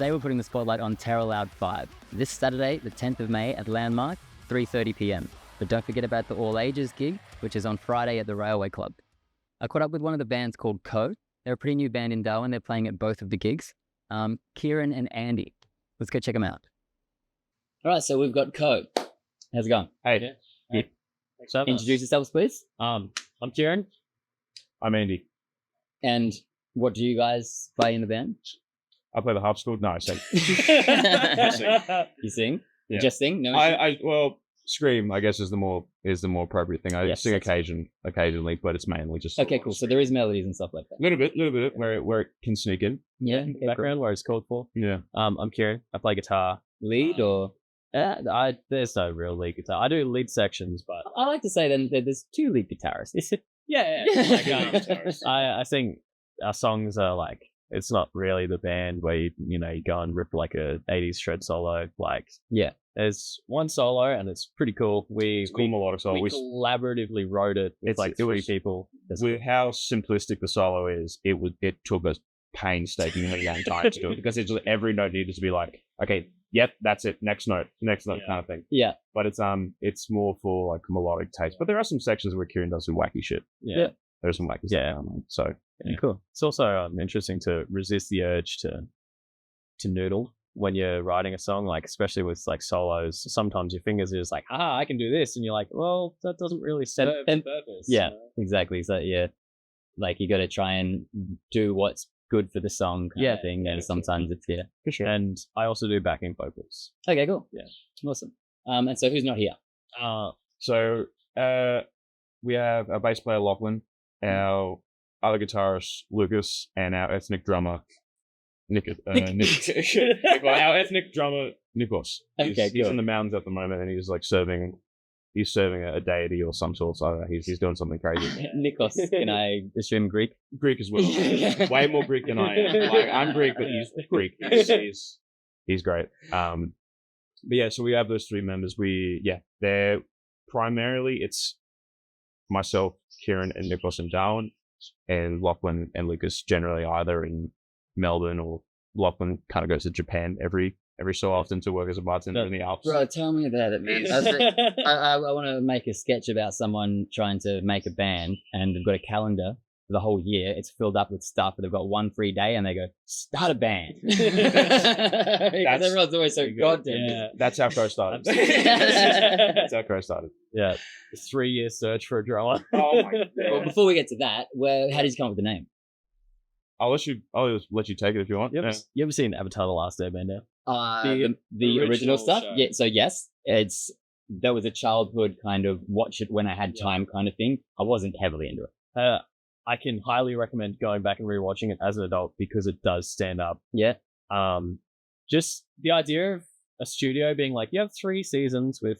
Today we're putting the spotlight on Terror Loud 5. This Saturday, the 10th of May at Landmark, 3:30 p.m. But don't forget about the All Ages gig, which is on Friday at the Railway Club. I caught up with one of the bands called Co. They're a pretty new band in Darwin. They're playing at both of the gigs. Kieran and Andy. Let's go check them out. All right, so we've got Co. How's it going? Hey. Yeah. Introduce yourselves, please. I'm Kieran. I'm Andy. And what do you guys play in the band? I play the harpsichord. No, I sing. You sing? Yeah. You just sing? No. Well, scream, I guess, is the more appropriate thing. I sing occasionally, but it's mainly just. Okay, cool. So there is melodies and stuff like that. A little bit where it can sneak in. Yeah. Background where it's called for. Yeah. I'm Kieran. I play guitar. Lead or? There's no real lead guitar. I do lead sections, but I like to say then that there's two lead guitarists. yeah. I think our songs are like, it's not really the band where you go and rip like a 80s shred solo. Like, yeah, there's one solo and it's pretty cool. It's cool melodic solo. We collaboratively wrote it with three people. With how simplistic the solo is, it took us painstakingly long time to do it because every note needed to be like, okay, yep, that's it. Next note, kind of thing. Yeah. But it's more for like melodic taste. But there are some sections where Kieran does some wacky shit. Yeah. There's some wacky stuff going on. So cool. It's also interesting to resist the urge to noodle when you're writing a song, like especially with like solos. Sometimes your fingers are just like, I can do this, and you're like, well, that doesn't really serve the purpose. Yeah, exactly. So yeah, like you got to try and do what's good for the song kind of thing, and sometimes it's for sure. And I also do backing vocals. Okay, cool. Yeah, awesome. And so who's not here? We have our bass player Lachlan, our other guitarist Lucas, and our ethnic drummer Nick. Our ethnic drummer Nikos. He's in the mountains at the moment, and he's like serving a deity or some sort. So he's doing something crazy. Nikos, can I assume Greek? Greek as well. Way more Greek than I am. Like, I'm Greek, but he's Greek. He's great. But yeah, so we have those three members. They're primarily it's myself, Kieran, and Nikos and Darwin, and Lachlan and Lucas generally either in Melbourne, or Lachlan kind of goes to Japan every so often to work as a bartender in the Alps. Bro, tell me about it, man. I want to make a sketch about someone trying to make a band, and they've got a calendar for the whole year. It's filled up with stuff, but they've got one free day, and they go, start a band. Everyone's always so goddamn. Yeah. That's how Crow started. Yeah. 3-year search for a drummer. Oh my god. Well, before we get to that, how did you come up with the name? I'll let you take it if you want. Yep. Yeah. You ever seen Avatar: The Last Airbender? The original stuff? Show. Yeah. So yes, that was a childhood kind of watch it when I had time kind of thing. I wasn't heavily into it. I can highly recommend going back and rewatching it as an adult because it does stand up. Yeah. Just the idea of a studio being like, you have 3 seasons with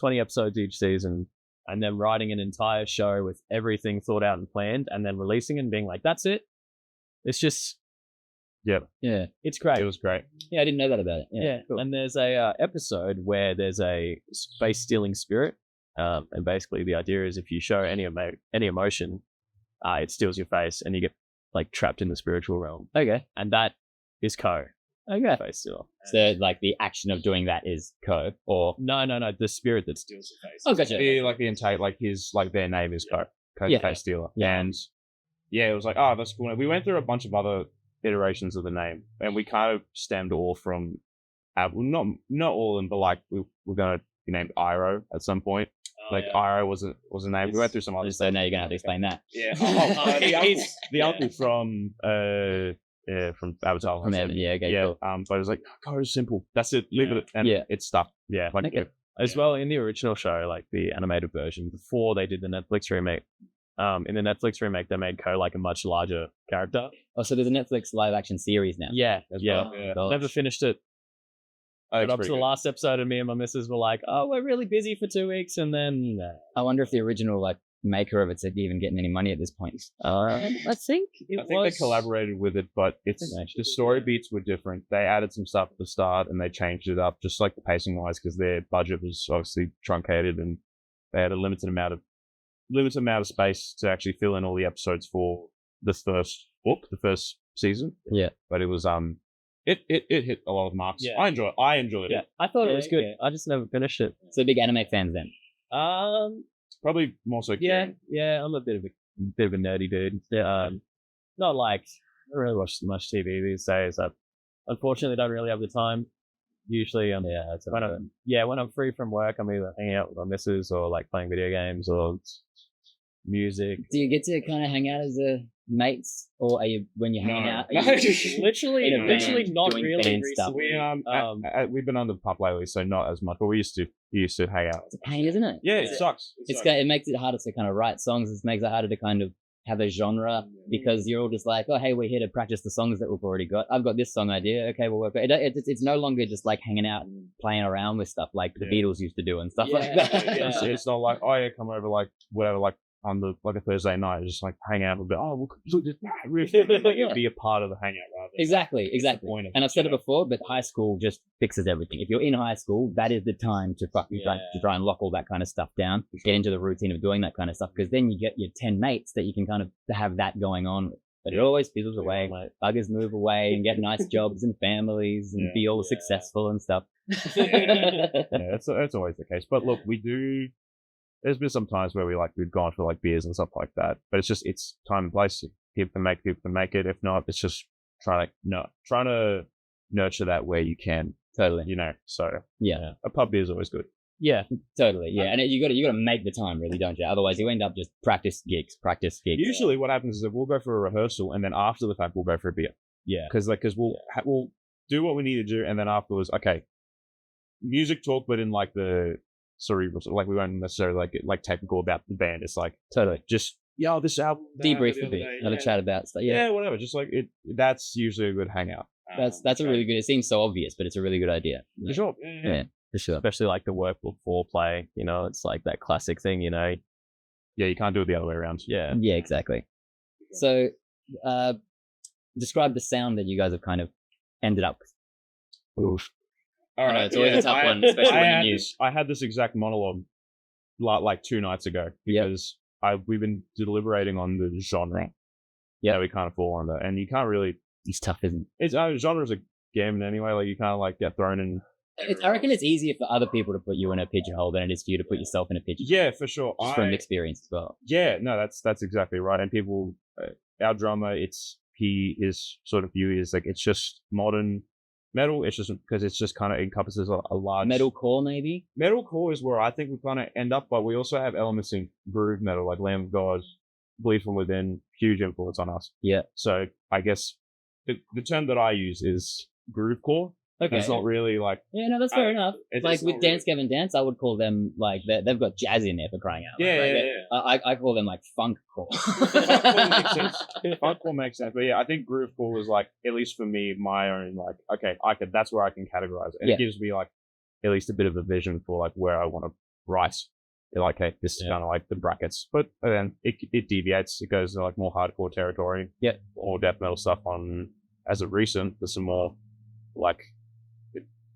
20 episodes each season, and then writing an entire show with everything thought out and planned, and then releasing it and being like, that's it. It's just, yeah, it's great. It was great. Yeah, I didn't know that about it. Yeah, cool. And there's a episode where there's a space stealing spirit, and basically the idea is if you show any emotion, it steals your face, and you get like trapped in the spiritual realm. Okay, and that is Co. Okay, face stealer. So like the action of doing that is Co, or no, the spirit that steals your face. Oh, gotcha. Like the entire their name is Co. Face stealer. Yeah. And yeah, it was like, oh, that's cool. We went through a bunch of other iterations of the name, and we kind of stemmed all from, not all of them, but like we're gonna be named Iro at some point. Iro was a name. We went through some other stuff. So now you're gonna have to explain that. Yeah. The uncle from Avatar. From Evan, yeah, okay, yeah. Cool. But it was like, go simple. That's it. Leave it, and it's stuck. Yeah. Okay. As well, in the original show, like the animated version, before they did the Netflix remake, in the Netflix remake, they made Co like a much larger character. Oh, so there's a Netflix live action series now. Yeah. Well. Never finished it. Got up to the last episode, and me and my missus were like, "Oh, we're really busy for 2 weeks," and then I wonder if the original maker of it's even getting any money at this point. I think they collaborated with it, but the story beats were different. They added some stuff at the start, and they changed it up, just like the pacing wise, because their budget was obviously truncated, and they had a limited amount of space to actually fill in all the episodes for the first season. Yeah, but it was it hit a lot of marks. Yeah. I enjoyed Yeah, it. I thought it was good. Okay. I just never finished it. So big anime fans then. Probably more so. Yeah, I'm a bit of a nerdy dude. Yeah, not like I don't really watch much TV these days. I unfortunately don't really have the time. Usually, when I'm free from work, I'm either hanging out with my missus or like playing video games or music. Do you get to kind of hang out as a mates, or are you when you're hanging out? Are No. you Literally, in a band, not doing really. band stuff? recently. We've been on the pup lately, so not as much. But we used to hang out. It's a pain, isn't it? Yeah, it sucks. It makes it harder to kind of write songs. It makes it harder to kind of have a genre because you're all just like, oh, hey, we're here to practice the songs that we've already got. I've got this song idea. Okay, we'll work. It's no longer just like hanging out and playing around with stuff like the Beatles used to do and stuff like that. It's not like, oh yeah, come over like whatever, like on the like a Thursday night, just like hang out a bit. Oh, we'll just be a part of the hangout rather. Exactly. Point of And it, I've said it before, but high school just fixes everything. If you're in high school, that is the time to fucking try and lock all that kind of stuff down, get into the routine of doing that kind of stuff, because then you get your 10 mates that you can kind of have that going on with. But it always fizzles away. Buggers move away and get nice jobs and families and be all successful and stuff. That's always the case. But look, there's been some times where we've gone for like beers and stuff like that. But it's time and place. People can make it. If not, it's just trying to nurture that where you can. Totally. So Yeah. a pub beer is always good. Yeah, Totally. Yeah. And you got to make the time, really, don't you? Otherwise, you end up just practice gigs. Usually, what happens is that we'll go for a rehearsal, and then after the fact, we'll go for a beer. yeah. Because we'll do what we need to do, and then afterwards, okay, music talk, but in like the cerebral, like we won't necessarily like technical about the band. It's like Totally. just this album, Debrief the a other bit. day, Have a chat about stuff. Yeah. yeah, whatever. Just like it. That's usually a good hangout. That's a really good. It seems so obvious, but it's a really good idea. For sure. Yeah. For sure. Especially like the work before play. It's like that classic thing. Yeah, you can't do it the other way around. Yeah. Yeah, exactly. So, describe the sound that you guys have kind of ended up with. Oof. All I know, it's always a tough one, especially when you're new. I had this exact monologue like 2 nights ago because we've been deliberating on the genre that we kind of fall under, and you can't really. It's tough, isn't It's genre's a game anyway. Like you kind of like get thrown in. it? I reckon it's easier for other people to put you in a pigeonhole than it is for you to put yourself in a pigeonhole. Yeah, for sure. Just from experience as well. Yeah, no, that's exactly right. And people, our drummer, his sort of view is like it's just modern metal. It's just because it's just kind of encompasses a large Metalcore, maybe. Metalcore is where I think we kind of end up, but we also have elements in groove metal, like Lamb of God, Bleed From Within, huge influence on us. Yeah. So I guess the term that I use is groovecore. Okay. It's not really like Yeah, no, that's fair enough. it's Like not with Dance Gavin Dance, I would call them like they've got jazz in there for crying out. Yeah. I call them like funkcore. Funkcore makes sense. Funkcore makes sense, but yeah, I think groovecore was like, at least for me, my own like, okay, that's where I can categorize it, and it gives me like at least a bit of a vision for like where I want to write. They're like, hey, this is kind of like the brackets, but then it deviates. It goes to like more hardcore territory. Yeah, more death metal stuff on as of recent. There's some more like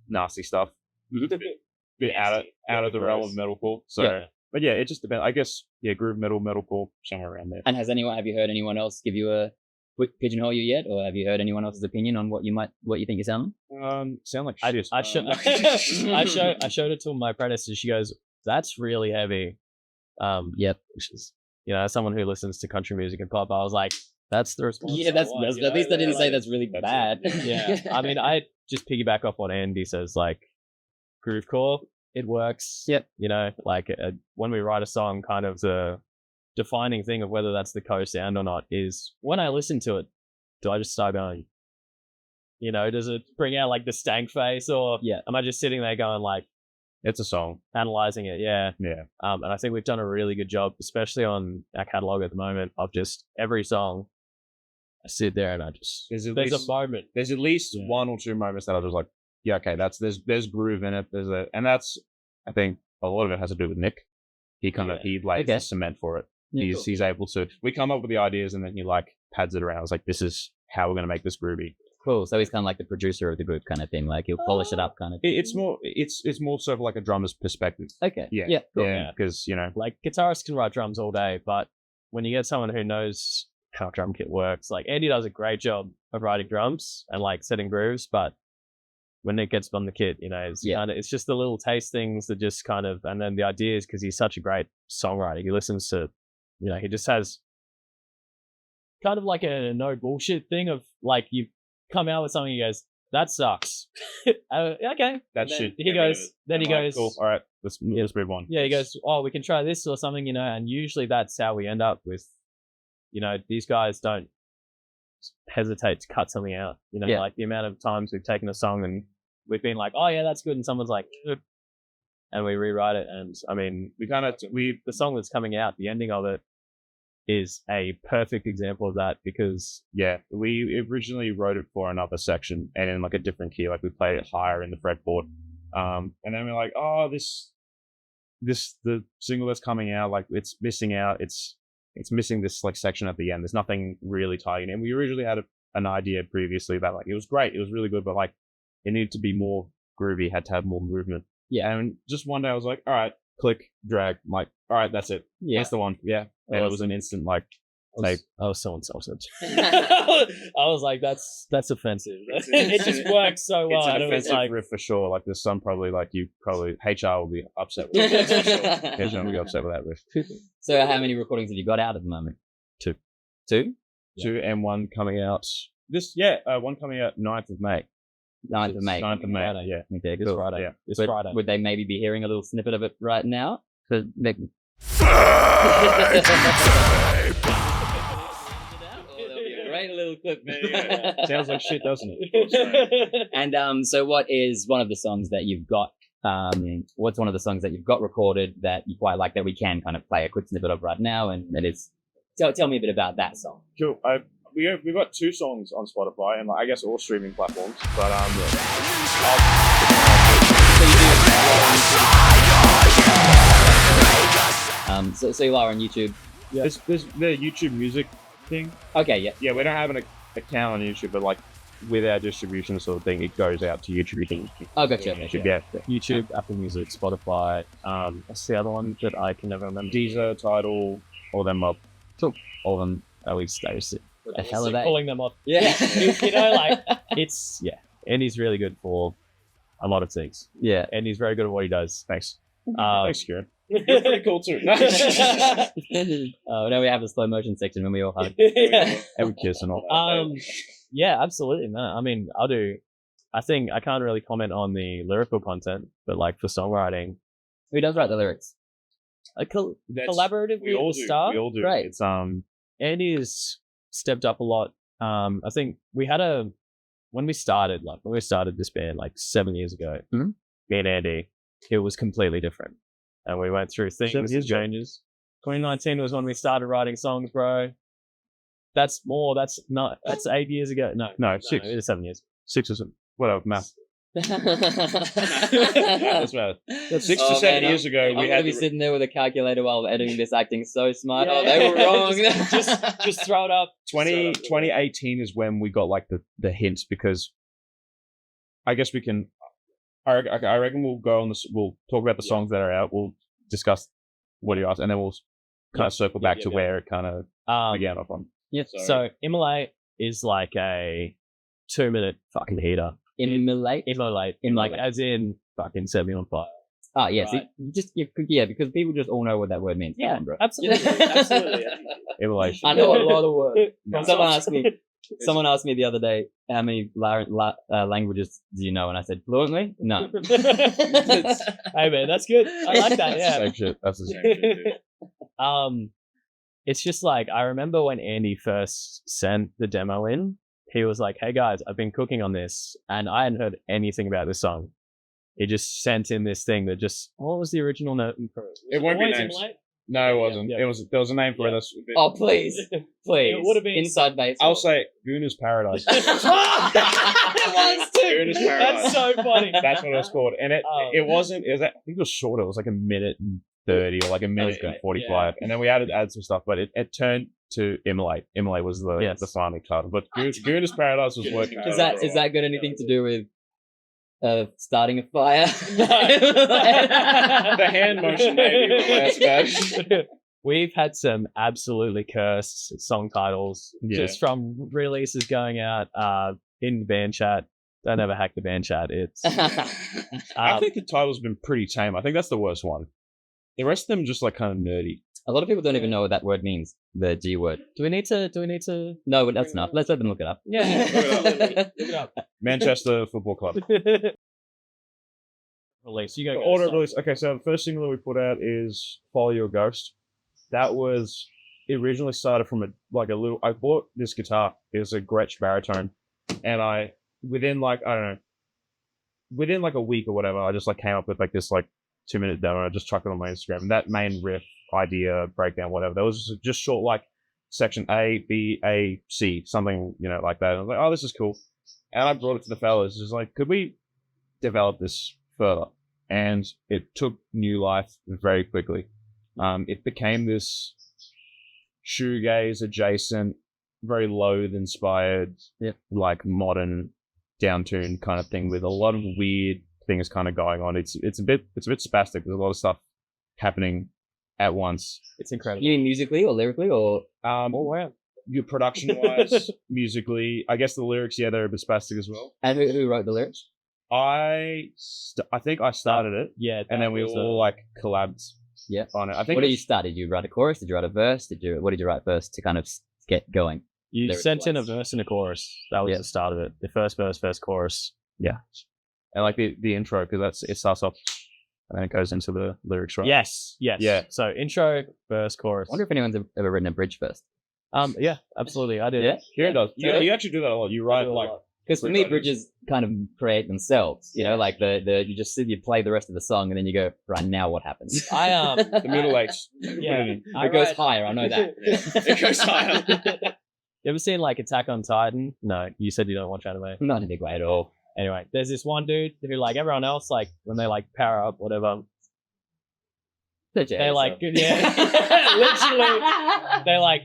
nasty stuff, bit out of the realm of metalcore. So, but yeah, it just depends. I guess groove metal, metalcore, somewhere around there. And have you heard anyone else give you a quick pigeonhole you yet, or have you heard anyone else's opinion on what you think you sound? Sound like shit. I showed it to my apprentice, and she goes, "That's really heavy." Yep. Which is, as someone who listens to country music and pop, I was like, "That's the response." Yeah, that's at least I didn't say that's really bad. Yeah, I mean, I just piggyback off what Andy says. Like, groovecore, it works. Yep. Like when we write a song, kind of the defining thing of whether that's the co-sound or not is when I listen to it, do I just start going, does it bring out like the stank face, or am I just sitting there going like, it's a song, analyzing it? Yeah. And I think we've done a really good job, especially on our catalog at the moment, of just every song I sit there and I just there's a moment. There's at least one or two moments that I was like, yeah, okay, there's groove in it. And that's, I think a lot of it has to do with Nick. He lays the cement for it. Yeah, he's able to. We come up with the ideas and then he like pads it around. It's like, this is how we're gonna make this groovy. Cool. So he's kind of like the producer of the group, kind of thing. Like he'll polish it up, kind of. It's more sort of like a drummer's perspective. Okay. Yeah. Cool. Yeah. Because like guitarists can write drums all day, but when you get someone who knows how drum kit works, like Andy does a great job of writing drums and like setting grooves, but when it gets on the kit, you know, it's just the little taste things that just kind of, and then the ideas, because he's such a great songwriter. He listens to, you know, he just has kind of like a no bullshit thing of like, you come out with something, he goes, that sucks. Okay. That shit. He goes, then he goes, cool. All right, let's move on. Yeah, he goes, oh, we can try this or something, you know, and usually that's how we end up with, you know, these guys don't hesitate to cut something out. You know, like the amount of times we've taken a song and we've been like, oh yeah, that's good, and someone's like, and we rewrite it. And I mean, the song that's coming out, the ending of it is a perfect example of that, because we originally wrote it for another section and in like a different key, like we played it higher in the fretboard, and then we're like, oh, the single that's coming out, like it's missing out, it's missing this like section at the end. There's nothing really tying in. We originally had an idea previously that like it was great, it was really good, but like it needed to be more groovy, had to have more movement. And just one day I was like, all right, click, drag. I'm like, all right, that's it. That's the one. And it was an instant like I was so insulted. I was like, that's offensive. It just works so well. It's an offensive riff for sure. Like there's some probably like HR will be upset with it. HR will be upset with that riff. So how many recordings have you got out at the moment? Two, and one coming out one coming out 9th of May. 9th of May. Friday. Yeah. Okay, This cool. Friday. Yeah. This Friday. Would they maybe be hearing a little snippet of it right now? Right, a little clip. Sounds like shit, doesn't it? And so what is one of the songs that you've got, what's one of the songs that you've got recorded that you quite like that we can kind of play a quick snippet of right now, and that is, tell me a bit about that song. Cool. We've got 2 songs on Spotify and like, I guess all streaming platforms, but so you are on YouTube. There's the YouTube music thing. Okay, yeah, we don't have an account on YouTube, but like with our distribution sort of thing, it goes out to YouTube. Oh, gotcha. YouTube, Apple Music, Spotify. What's the other one that I can never remember? Deezer, Tidal, all them up. So all of them, at least those. A hell of that. Pulling them up. Yeah. you know, like it's and he's really good for a lot of things. Yeah. And he's very good at what he does. Thanks. Thanks, Kieran. You're pretty cool too. Now we have a slow motion section when we all hug. And we kiss and all. Yeah, absolutely. No, I mean, I think I can't really comment on the lyrical content, but like for songwriting, who does write the lyrics? Collaborative. We all do. We all do. Right. It's Andy has stepped up a lot. I think we had when we started this band like 7 years ago, me and Andy, it was completely different. And we went through things and changes. 2019 was when we started writing songs, bro. That's 8 years ago. No, 6. No, it is 7 years. 6 or 7. Whatever, math. That's right. 6 to 7 years ago, we had to be sitting there with a calculator while editing this, acting so smart. Yeah. Oh, they were wrong. just throw it up. 2018 is when we got like the hints, because I guess we can. I reckon we'll go on this. We'll talk about the songs that are out. We'll discuss what you asked, and then we'll kind of circle back to where it kind of began off on. Yeah. So Immolate is like a 2-minute fucking heater. Immolate, like as in fucking set me on fire. Oh yes, right. Because people just all know what that word means. Yeah, bro. Absolutely. Immolation. I know a lot of words. Someone asked me the other day, how many languages do you know? And I said, fluently? No. Hey man, that's good. I like that. Yeah. Same shit. That's the same shit, dude. It's just like, I remember when Andy first sent the demo in, he was like, hey guys, I've been cooking on this, and I hadn't heard anything about this song. He just sent in this thing that just, what was the original note? It won't be named. No, it wasn't. Yeah. There was a name for this. Oh, please. It would have been Inside Baseball. I'll say Gooner's Paradise. That Gooner's Paradise. That's so funny. That's what it was called. And it wasn't, I think it was shorter. It was like 1:30 or like 1:45. Yeah. And then we added some stuff, but it turned to Immolate. Immolate was the final title. But Gooner's Paradise was working. Is that got anything to do with starting a fire? The hand motion, maybe. That's bad. we've had some absolutely cursed song titles just from releases going out in band chat. Don't ever hack the band chat. It's I think the title's been pretty tame. I think that's the worst one. The rest of them just like kind of nerdy. A lot of people don't even know what that word means. The G word. Do we need to? No, that's enough. Let's let them look it up. Yeah. Look it up. Manchester Football Club. Release. You go. Order of release. Okay, so the first single that we put out is "Follow Your Ghost." That was it originally started from a little. I bought this guitar. It was a Gretsch baritone, and within like a week or whatever, I just like came up with like this like 2-minute demo. I just chucked it on my Instagram, and that main riff, idea, breakdown, whatever, that was just short, like section A, B, A, C, something, like that. And I was like, oh, this is cool. And I brought it to the fellas, just like, could we develop this further? And it took new life very quickly. It became this shoegaze adjacent, very Loathe inspired, like modern downtuned kind of thing with a lot of weird things kind of going on. It's a bit spastic. There's a lot of stuff happening at once. It's incredible. You mean musically or lyrically or? Oh wow. Your production wise, musically, I guess the lyrics, they're a bit spastic as well. And who wrote the lyrics? I think I started it. Yeah. And then we all like collabed. Yeah. On it. I think. What did you start? Did you write a chorus? Did you write a verse? What did you write first to kind of get going? You sent in a verse and a chorus. That was the start of it. The first verse, first chorus. Yeah. And like the intro, because it starts off and then it goes into the lyrics, right? Yes. Yeah. So intro, verse, chorus. I wonder if anyone's ever written a bridge first. Yeah, absolutely. I did. Yeah? Kieran does. You actually do that a lot. You write like. Because for me, bridges kind of create themselves. Like you just sit, you play the rest of the song, and then you go, right, now what happens? The middle H. Yeah. It goes higher. I know that. It goes higher. You ever seen like Attack on Titan? No, you said you don't watch anime. Not in a big way at all. Anyway, there's this one dude who, like everyone else, like when they like power up, whatever, they like, literally,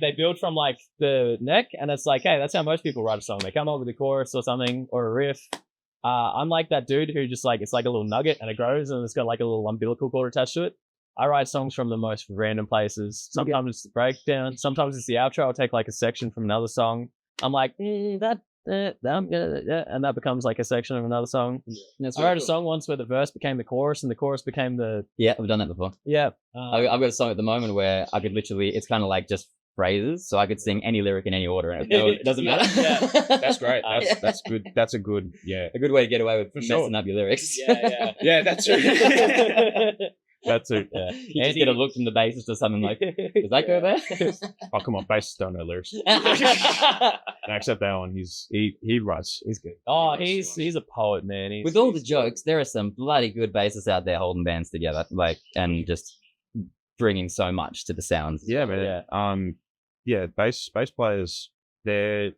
they build from like the neck, and it's like, hey, that's how most people write a song. They come up with a chorus or something or a riff. I'm like that dude who just like, it's like a little nugget and it grows and it's got like a little umbilical cord attached to it. I write songs from the most random places. Sometimes it's the breakdown. Sometimes it's the outro. I'll take like a section from another song. I'm like, and that becomes like a section of another song. I wrote a song once where the verse became the chorus and the chorus became the... Yeah, I've done that before. Yeah. I've got a song at the moment where I could literally, it's kind of like just phrases, so I could sing any lyric in any order and it doesn't matter. That's great. That's good. That's a good way to get away with messing up your lyrics. Yeah, that's true. That's it. Yeah. You just get a look from the bassist or something like, does that go there? Oh, come on, bassists don't know lyrics. No, except that one. He writes. He's good. Oh, he's a poet, man. With all the jokes, there are some bloody good bassists out there holding bands together, and just bringing so much to the sounds. Yeah, man. Bass players, they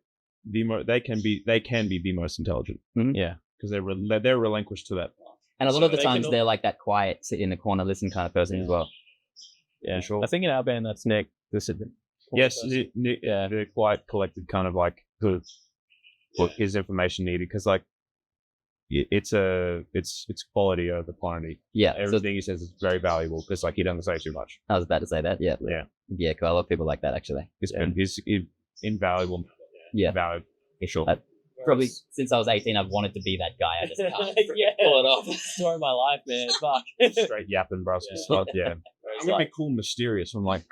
can be the most intelligent. Mm-hmm. Yeah, because they're relinquished to that. And a lot of the times they're like that quiet, sit in the corner, listen kind of person as well. Yeah, sure. I think in our band that's Nick. Yes, Nick, they're quite collected, kind of like put his information needed, because like it's quality over quantity. Yeah, everything he says is very valuable because like he doesn't say too much. I was about to say that. Yeah. Cool. I love people like that actually. He's invaluable. Yeah, valuable for sure. Probably since I was 18, I've wanted to be that guy. I just can't pull it off. Story of my life, man. Fuck. Straight yapping Brussels stuff. Yeah. I'm gonna be cool and mysterious. I'm like,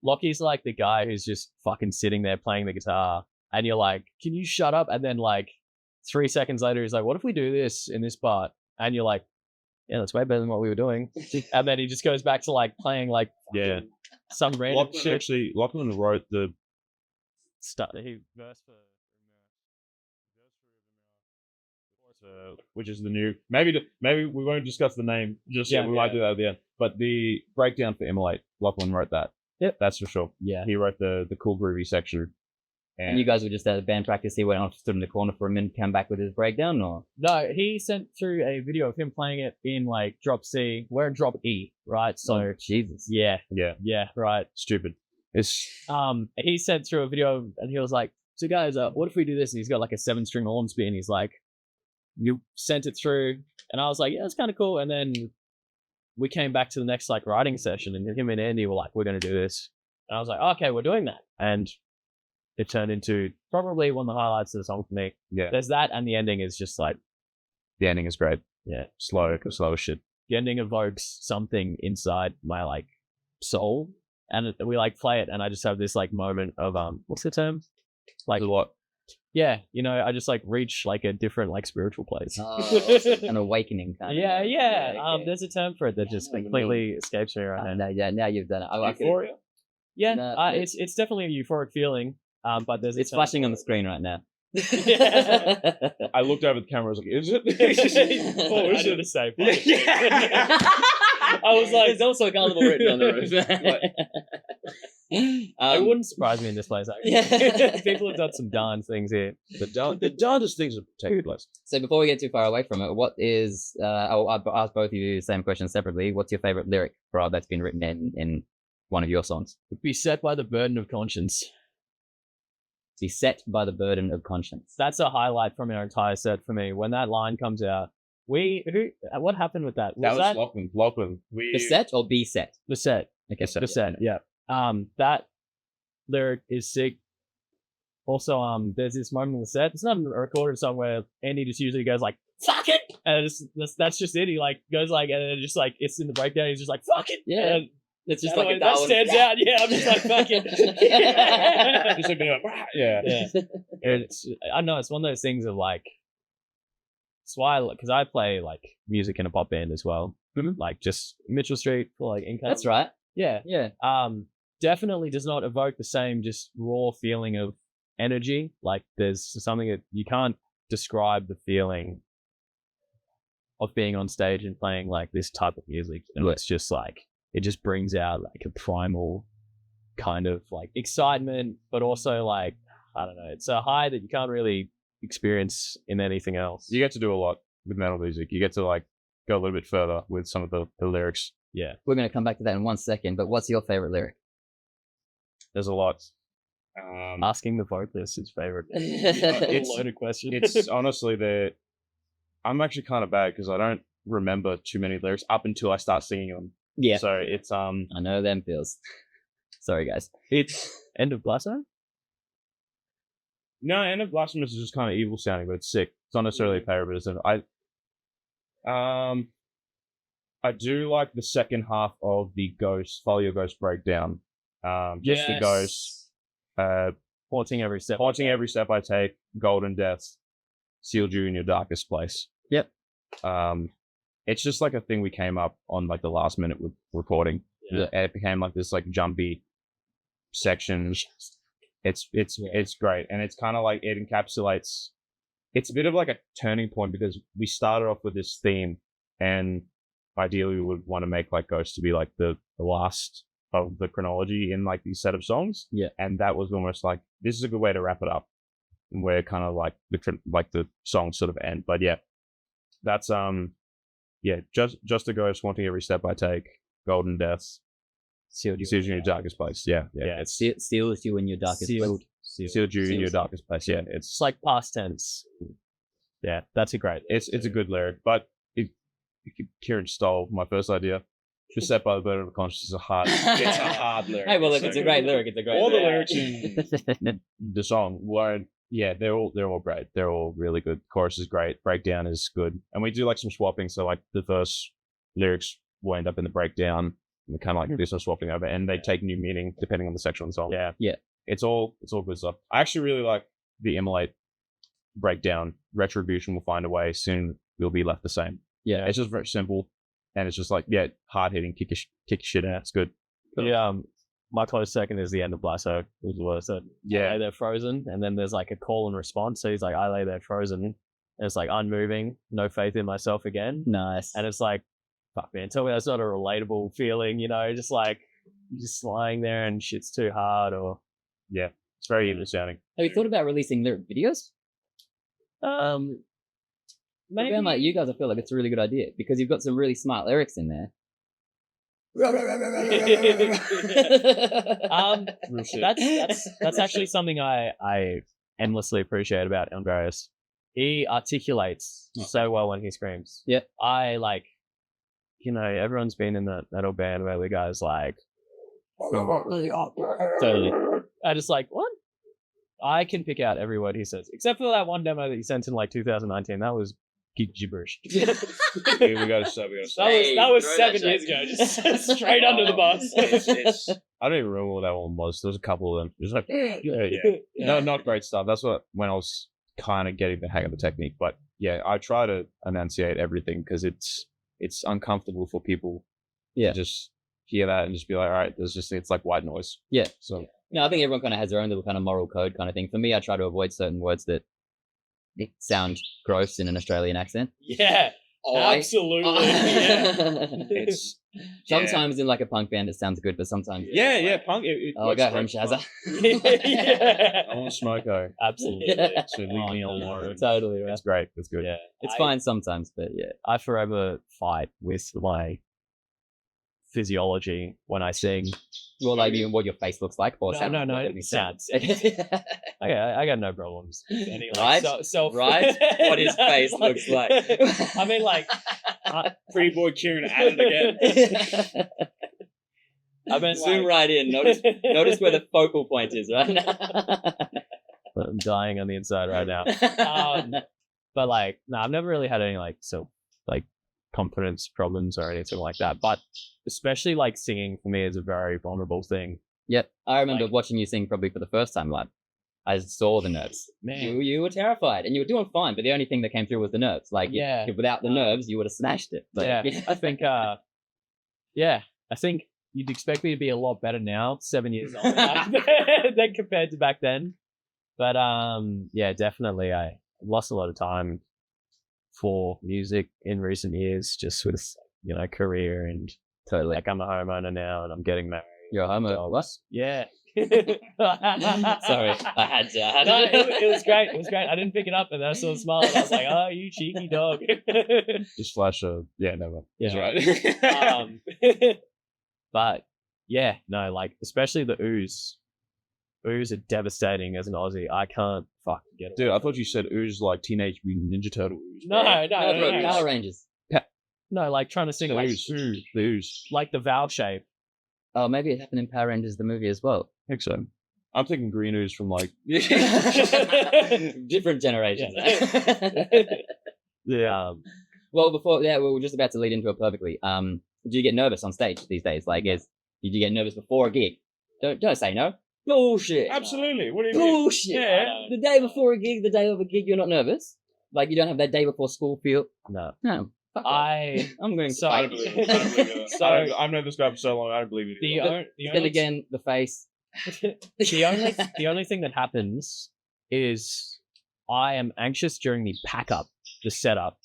Lockie's like the guy who's just fucking sitting there playing the guitar, and you're like, can you shut up? And then like 3 seconds later, he's like, what if we do this in this part? And you're like, yeah, that's way better than what we were doing. And then he just goes back to like playing like some random shit. Actually, Lachlan wrote the verse for. Which is the new maybe we won't discuss the name just yet. We might do that at the end. But the breakdown for Immolate, Lachlan wrote that. Yep, that's for sure. Yeah, he wrote the cool groovy section. And you guys were just at a band practice. He went off, stood in the corner for a minute, came back with his breakdown, or no? He sent through a video of him playing it in like drop C. We're in drop E, right? So Jesus, yeah, right. Stupid. He sent through a video and he was like, "So guys, what if we do this?" And he's got like a 7-string Hornsby, and he's like, you sent it through, and I was like, yeah, it's kind of cool. And then we came back to the next like writing session, and him and Andy were like, we're going to do this. And I was like, okay, we're doing that. And it turned into probably one of the highlights of the song for me. Yeah. There's that, and the ending is just like, The ending is great. yeah, Slow as shit. the ending evokes something inside my like soul, and we like play it, and I just have this like moment of what's the term? Like A lot. yeah, you know, I just like reach like a different like spiritual place. An awakening kind of. Yeah. Okay. There's a term for it that just Yeah, completely escapes me right now. Now you've done it. I like it. Euphoria? Yeah, No, it's definitely a euphoric feeling. But there's a It's term flashing for on the it. screen right now. I looked over the camera. I was like, "Is it?" Oh, is I did it? the same. I was like- there's also a carnival written on the roof. It wouldn't surprise me in this place. Actually, Yeah. people have done some darn things here. The darndest things have taken place. So before we get too far away from it, what is? I'll ask both of you the same question separately. What's your favorite lyric that's been written in one of your songs? Be set by the burden of conscience. Be set by the burden of conscience. That's a highlight from our entire set for me. When that line comes out, what happened with that? That was Lachlan. Lachlan. The set or be set? The set? Okay, The set, yeah. That lyric is sick. Also, there's this moment in the set. It's not a recorded song where Andy just usually goes like "fuck it," and that's just it. He like goes like, and then just like it's in the breakdown. He's just like "fuck it." Yeah. And It's just that like a that Darwin. stands out. Yeah, I'm just like "fuck it." Just like being like, "Rah!" yeah. I know it's one of those things of like. That's why, because I play like music in a pop band as well, like just Mitchell Street for like income. That's right. Yeah. Yeah. Definitely does not evoke the same just raw feeling of energy. Like there's something that you can't describe the feeling of being on stage and playing like this type of music. And Right. it's just like it just brings out like a primal kind of like excitement, but also like I don't know, it's a high that you can't really experience in anything else. You get to do a lot with metal music. You get to like go a little bit further with some of the lyrics. Yeah. We're going to come back to that in 1 second, but what's your favorite lyric? There's a lot. Asking the vocalist his favorite. It's- a loaded question. It's honestly I'm actually kind of bad because I don't remember too many lyrics up until I start singing them. Yeah. So it's I know them feels. Sorry, guys. It's End of Blasso? no, End of Blasphemous is just kind of evil sounding, but it's sick. It's not necessarily a favorite, but it's I do like the second half of the Follow Your Ghost breakdown. Just the ghost, Haunting every step. haunting every step I take, golden deaths, sealed you in your darkest place. Yep. It's just like a thing we came up on like the last minute with recording. Yeah. It became like this like jumpy section. It's great, and it's kind of like it encapsulates. It's a bit of like a turning point because we started off with this theme, and ideally we would want to make like Ghost to be like the last of the chronology in like these set of songs. Yeah. And that was almost like this is a good way to wrap it up, and where kind of like the songs sort of end. But yeah, that's just a Ghost, wanting every step I take, golden deaths, Sealed sealed you in your darkest place. Yeah. It's Seals you in your darkest Sealed. Sealed you in your darkest place. Yeah, It's like past tense. Yeah, that's a great. it's a good lyric, but Kieran stole my first idea. Just set by the burden of conscience is a hard. It's a hard lyric. Hey, well, if it's a great lyric, it's a great All the lyric. lyrics in the song weren't. Yeah, they're all great. They're all really good. Chorus is great. Breakdown is good, and we do like some swapping. So like the first lyrics will end up in the breakdown, and we kind of like do some swapping over, and they take new meaning depending on the section of the song. Yeah. It's all good stuff. I actually really like the Immolate breakdown. Retribution will find a way. Soon we'll be left the same. Yeah. It's just very simple, and it's just like hard hitting, kick your shit out. It's good. Yeah. My close second is the End of Blasso. Was the worst. I Yeah, lay there frozen, and then there's like a call and response. So he's like, I lay there frozen, and it's like unmoving, no faith in myself again. Nice. And it's like, fuck man, tell me that's not a relatable feeling, you know, just like you're just lying there and shit's too hard, or it's very evil sounding. Have you thought about releasing lyric videos? maybe Around like you guys, I feel like it's a really good idea because you've got some really smart lyrics in there. Real shit. that's actually something I endlessly appreciate about Andreas. He articulates so well when he screams. Yeah. I like everyone's been in that metal band where the guy's like, totally. I just like, what? I can pick out every word he says, except for that one demo that he sent in like 2019. That was gibberish. We got to stop. That was 7 years ago. Just straight under the bus. I don't even remember what that one was. There was a couple of them. It was like, yeah. No, not great stuff. That's when I was kind of getting the hang of the technique. But yeah, I try to enunciate everything because it's uncomfortable for people to just hear that and just be like, all right, it's like white noise. Yeah. So no, I think everyone kind of has their own little kind of moral code kind of thing. For me, I try to avoid certain words that sound gross in an Australian accent. Yeah. Absolutely. It's sometimes in like a punk band it sounds good, but sometimes punk. I go home, Shazza. I want smoko. Absolutely. So leave me alone. Totally right. It's great. It's good. Yeah, it's fine sometimes, but yeah, I forever fight with my physiology when I sing. Well, like what your face looks like, or no, it sounds. I got no problems. Right? Right? What his face looks like. I mean, like, pretty boy Kieran at it again. I mean, zoom right in. Notice where the focal point is right now. I'm dying on the inside right now. But like, no, I've never really had any like confidence problems or anything like that. But especially like singing for me is a very vulnerable thing. Yep. I remember watching you sing probably for the first time live. I saw the nerves. Man. You were terrified and you were doing fine, but the only thing that came through was the nerves. Like, without the nerves, you would have smashed it. But, I think, I think you'd expect me to be a lot better now, 7 years older than compared to back then. But, definitely I lost a lot of time for music in recent years, just with, career and totally. Like I'm a homeowner now and I'm getting married. You're a homeowner? What? Yeah. Sorry, I had to. No, it was great. It was great. I didn't pick it up, and then I saw the smile, and I was like, "Oh, you cheeky dog!" Just flash a never. Yeah, that's right. But yeah, no, like especially the ooze. Ooze are devastating as an Aussie. I can't fucking get it. Dude, I thought you said ooze like Teenage Mutant Ninja Turtle ooze. No. Power Rangers. No, like trying to sing like the ooze, like the vowel shape. Oh, maybe it happened in Power Rangers the movie as well. I think so. I'm thinking green ooze from like different generations. Yeah. Well, we were just about to lead into it perfectly. Do you get nervous on stage these days? Like, did you get nervous before a gig? Don't say no. Bullshit. Absolutely. What do you mean? Bullshit. Yeah. The day before a gig, the day of a gig, you're not nervous. Like you don't have that day before school feel. No. I'm going. So I don't believe it. So I've known this guy for so long. I don't believe it. Then again, the face. The only thing that happens is I am anxious during the pack up, the setup,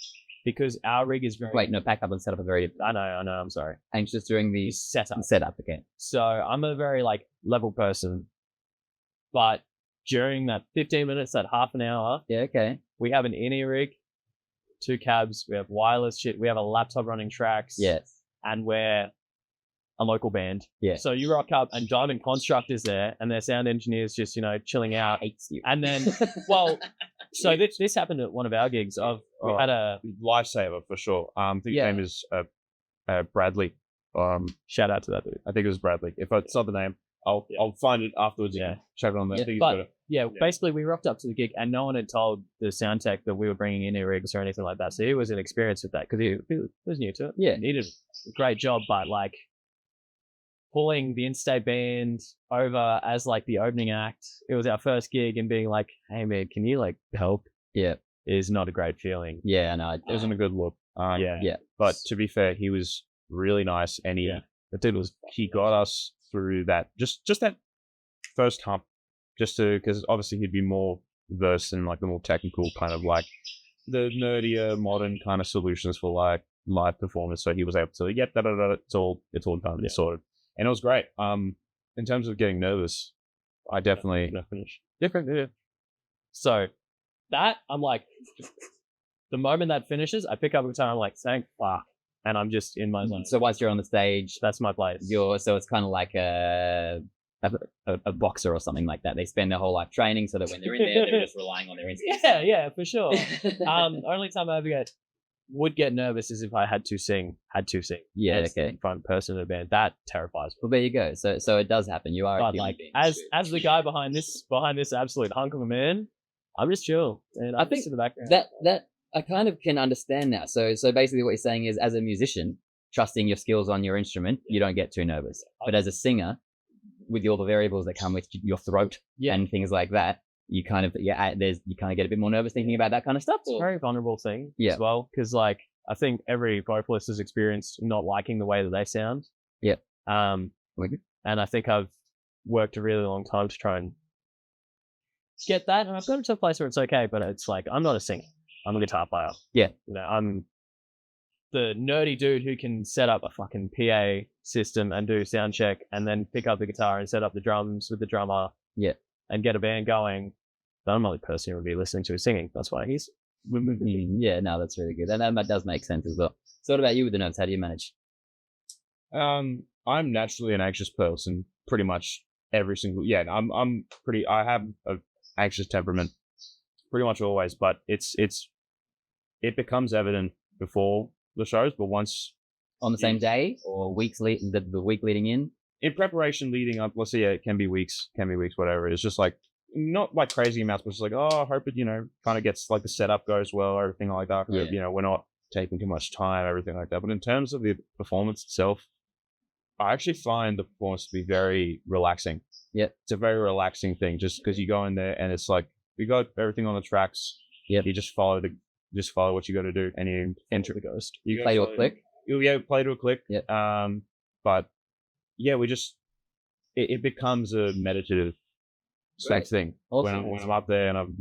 because our rig is very. Wait, no, pack up and set up are very. I know. I'm sorry. Anxious during the setup again. So I'm a very like level person, but during that 15 minutes, that half an hour, we have an in-ear rig. 2 cabs, we have wireless shit, we have a laptop running tracks. Yes. And we're a local band. Yeah. So you rock up and Darwin Construct is there and their sound engineers just, chilling out. Hates you. And then, so this happened at one of our gigs. We had a lifesaver for sure. I think his name is Bradley. Shout out to that dude. I think it was Bradley. If it's not the name, I'll find it afterwards. Yeah. Check it on there. Basically we rocked up to the gig and no one had told the sound tech that we were bringing in rigs or anything like that. So he was inexperienced with that because he was new to it. Yeah. He did a great job, but like pulling the in-state band over as like the opening act, it was our first gig and being like, hey man, can you like help? Yeah. Is not a great feeling. Yeah, no. It wasn't a good look. Yeah. But to be fair, he was really nice and he got us through that, just that first hump. Because obviously he'd be more versed in like the more technical kind of like the nerdier modern kind of solutions for like live performance. So he was able to it's all done, it's sorted, and it was great. In terms of getting nervous, I definitely different. Yeah. So that I'm like, the moment that finishes, I pick up a guitar. I'm like, thank fuck, and I'm just in my zone. So once you're on the stage, that's my place. So it's kind of like a boxer or something like that. They spend their whole life training so that when they're in there, they're just relying on their instincts. Yeah, for sure. Only time I ever get would get nervous is if I had to sing. Yeah, as okay. the front person in a band. That terrifies me. Well, there you go. So it does happen. You are a But human like being. as the guy behind this absolute hunk of a man, I'm just chill. And I I'm think just in the background. that I kind of can understand now. So basically what you're saying is, as a musician, trusting your skills on your instrument, you don't get too nervous. But as a singer, with all the variables that come with your throat and things like that, you kind of you kind of get a bit more nervous thinking about that kind of stuff. It's a very vulnerable thing Yeah. as well, because like I think every vocalist has experienced not liking the way that they sound. Yeah. And I think I've worked a really long time to try and get that, and I've got it to a place where it's okay. But it's like I'm not a singer. I'm a guitar player. Yeah. You know, I'm the nerdy dude who can set up a fucking PA system and do sound check, and then pick up the guitar and set up the drums with the drummer. Yeah. And get a band going. But I'm the only person who would be listening to his singing. That's why he's. Yeah, no, that's really good, and that does make sense as well. So, what about you with the nerves? How do you manage? I'm naturally an anxious person, pretty much every single. Yeah, I'm pretty. I have an anxious temperament, pretty much always. But it becomes evident before the shows, but once On the same day or weeks the week leading in? in preparation leading up, let's say it can be weeks, whatever. It's just like not like crazy amounts, but it's like, oh, I hope it, kind of gets like the setup goes well, everything like that. Yeah. We're not taking too much time, everything like that. But in terms of the performance itself, I actually find the performance to be very relaxing. Yeah. It's a very relaxing thing, just because you go in there and it's like you got everything on the tracks. Yeah. You just follow what you got to do, and you enter the ghost. You Play to a click? Play to a click. Yeah. But yeah, we just it becomes a meditative thing. Awesome. When I'm up there and I'm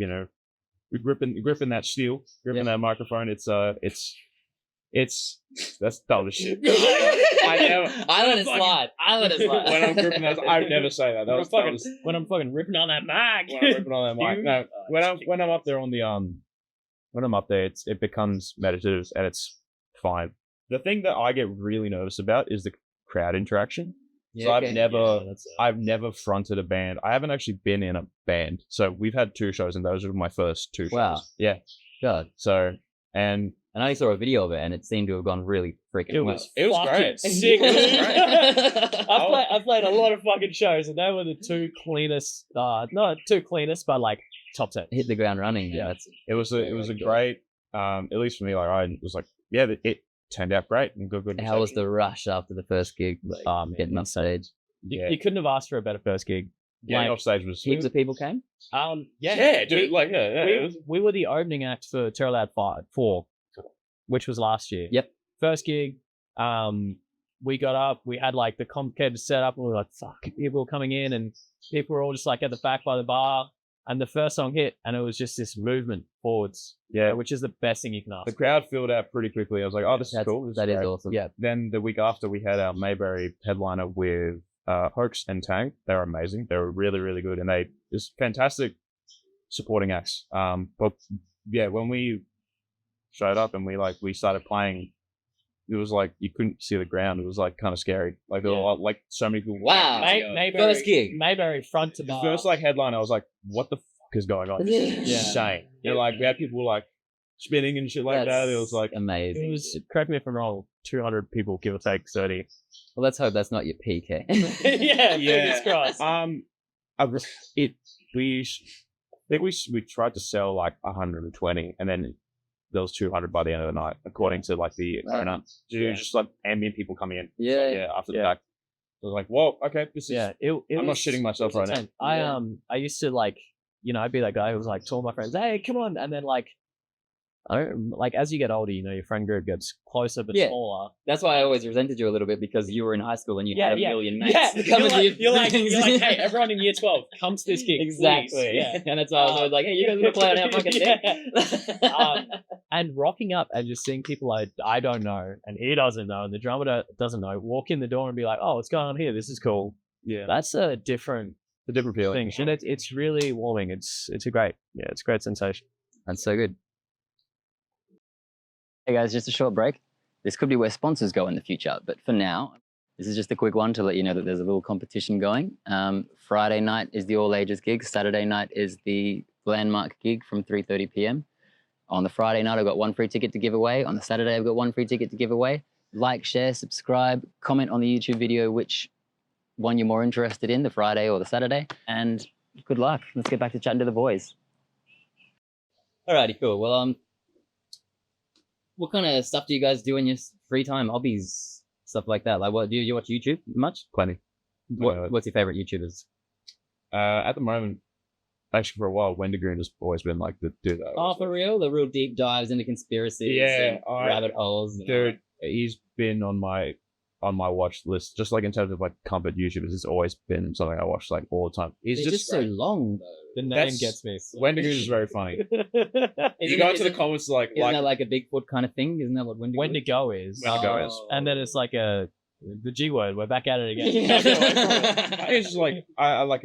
we're gripping that steel, that microphone. It's that's dumb as shit. I let it slide. When I'm gripping that, I'd never say that. When I'm fucking ripping on that mic. When I'm ripping on that mic. No, when I'm up there on the when I'm up there, it becomes meditative and it's fine. The thing that I get really nervous about is the crowd interaction. Yeah, So okay. I've never fronted a band. I haven't actually been in a band. So we've had 2 shows, and those are my first 2 shows. Wow. Yeah. God. So and I only saw a video of it, and it seemed to have gone really freaking well. it was great. Sick. It was I've played a lot of fucking shows, and they were the 2 cleanest. Not 2 cleanest, but like top 10. Hit the ground running. Yeah. It was a great. At least for me, like I was like, yeah, it turned out great and good. How was the rush after the first gig? Getting up stage. You couldn't have asked for a better first gig. Getting off stage was Heaps of people came. dude. We were the opening act for TL5 4, which was last year. Yep. First gig. We got up. We had like the complicated setup, and we were like, "Fuck!" People were coming in, and people were all just like at the back by the bar. And the first song hit, and it was just this movement forwards. Yeah. Which is the best thing you can ask. The crowd filled out pretty quickly. I was like, oh, this is cool. That is awesome. Yeah. Then the week after, we had our Mayberry headliner with Hoax and Tang. They were amazing. They were really, really good, and they just fantastic supporting acts. But yeah, when we showed up and we started playing, it was like you couldn't see the ground. It was like kind of scary. Like there were like so many people. Wow. Mayberry, First gig. Mayberry front to bar. First headline, I was like, what the fuck is going on? Insane. Yeah. Like we had people like spinning and shit like that. It was like amazing. It was, correct me if I'm wrong, 200 people, give or take 30. Well, let's hope that's not your peak, eh? yeah, fingers crossed. We tried to sell like 120, and then there was 200 by the end of the night, according to like the owner. Just like ambient people coming in. Yeah. After the fact, I was like, whoa, okay, this is. Yeah, I'm not shitting myself right now. I used to like, I'd be that guy who was like, told my friends, hey, come on, and then like, as you get older, your friend group gets closer but smaller. That's why I always resented you a little bit, because you were in high school and you had a million mates. You're like, hey, everyone in year 12, come to this gig. Exactly. Please. Yeah. And that's why I was always like, hey, you guys are going to play on our fucking thing. And rocking up and just seeing people I don't know, and he doesn't know, and the drummer doesn't know, walk in the door and be like, oh, what's going on here? This is cool. Yeah. That's a different feeling. thing. And it's really warming. It's a great sensation. That's so good. Hey guys, just a short break. This could be where sponsors go in the future, but for now, this is just a quick one to let you know that there's a little competition going. Friday night is the all ages gig. Saturday night is the landmark gig from 3:30 p.m. On the Friday night, I've got 1 free ticket to give away. On the Saturday, I've got 1 free ticket to give away. Like, share, subscribe, comment on the YouTube video which one you're more interested in, the Friday or the Saturday. And good luck. Let's get back to chatting to the boys. Alrighty, cool. Well, what kind of stuff do you guys do in your free time, hobbies, stuff like that? Like, what do you watch YouTube much? Plenty. What's your favorite YouTubers? At the moment, actually for a while, Wendigoon has always been like the dude. Oh, for real? The real deep dives into conspiracies, rabbit holes. Dude, he's been on my watch list, just like in terms of like comfort YouTubers. It's always been something I watch like all the time. He's just so long though. The name gets me. Wendigoon is very funny. You go into the comments like, isn't that like a Bigfoot kind of thing? Isn't that what Wendigo is? Wendigo is. And then it's like the G word. We're back at it again. It's just like I like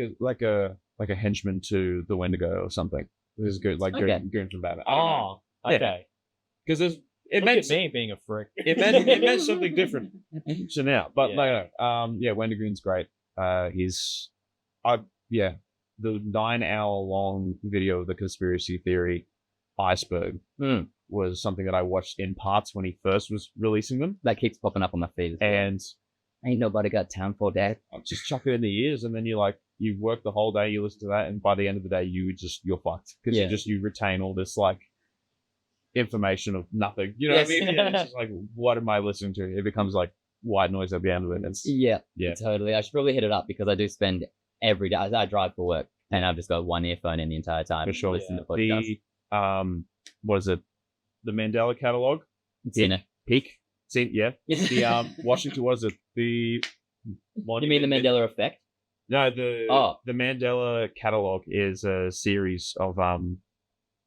a henchman to the Wendigo or something. This is good, like Goon from Batman. Oh, okay. Because it meant me being a freak. It meant something different to now. But no. Wendigoon's great. The 9-hour-long video of the conspiracy theory iceberg was something that I watched in parts when he first was releasing them. That keeps popping up on my feed. And ain't nobody got time for that. I'll just chuck it in the ears, and then you work the whole day, you listen to that, and by the end of the day, you're fucked because you retain all this like information of nothing. You know what I mean? Yeah, it's just like, what am I listening to? It becomes like white noise at the end of it. It's yeah, totally. I should probably hit it up because I do spend every day. I drive for work, and I've just got one earphone in the entire time. For sure. Listening to podcasts. What is it? The Mandela Catalog. It's in a peak. The Washington was it the? You mean the Mandela Effect? No, the Mandela Catalog is a series of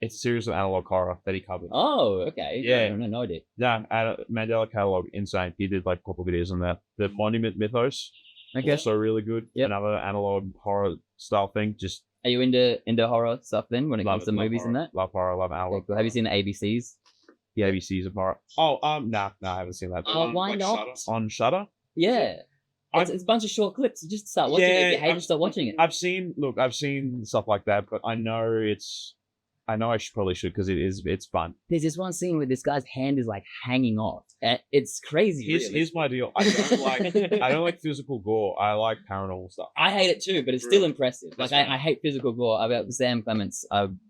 it's a series of analog horror that he covered. Oh, okay. Yeah, no idea. Yeah, Mandela Catalog, insane. He did like a couple of videos on that. The Monument Mythos, also really good. Yep. Another analog horror style thing. Just are you into horror stuff then when it comes to movies horror. And that? Love horror, love analog. Have you seen the ABCs? The ABCs of horror. Oh, no, I haven't seen that. Why not? Shudder? On Shudder? Yeah. It's a bunch of short clips. You just start watching it. If you hate it, start watching it. I've seen stuff like that, but I know I probably should because it's fun. There's this one scene where this guy's hand is like hanging off. It's crazy. Here's my deal. I don't like physical gore. I like paranormal stuff. I hate it too, but it's still impressive. Like I hate physical gore. About Sam Clements,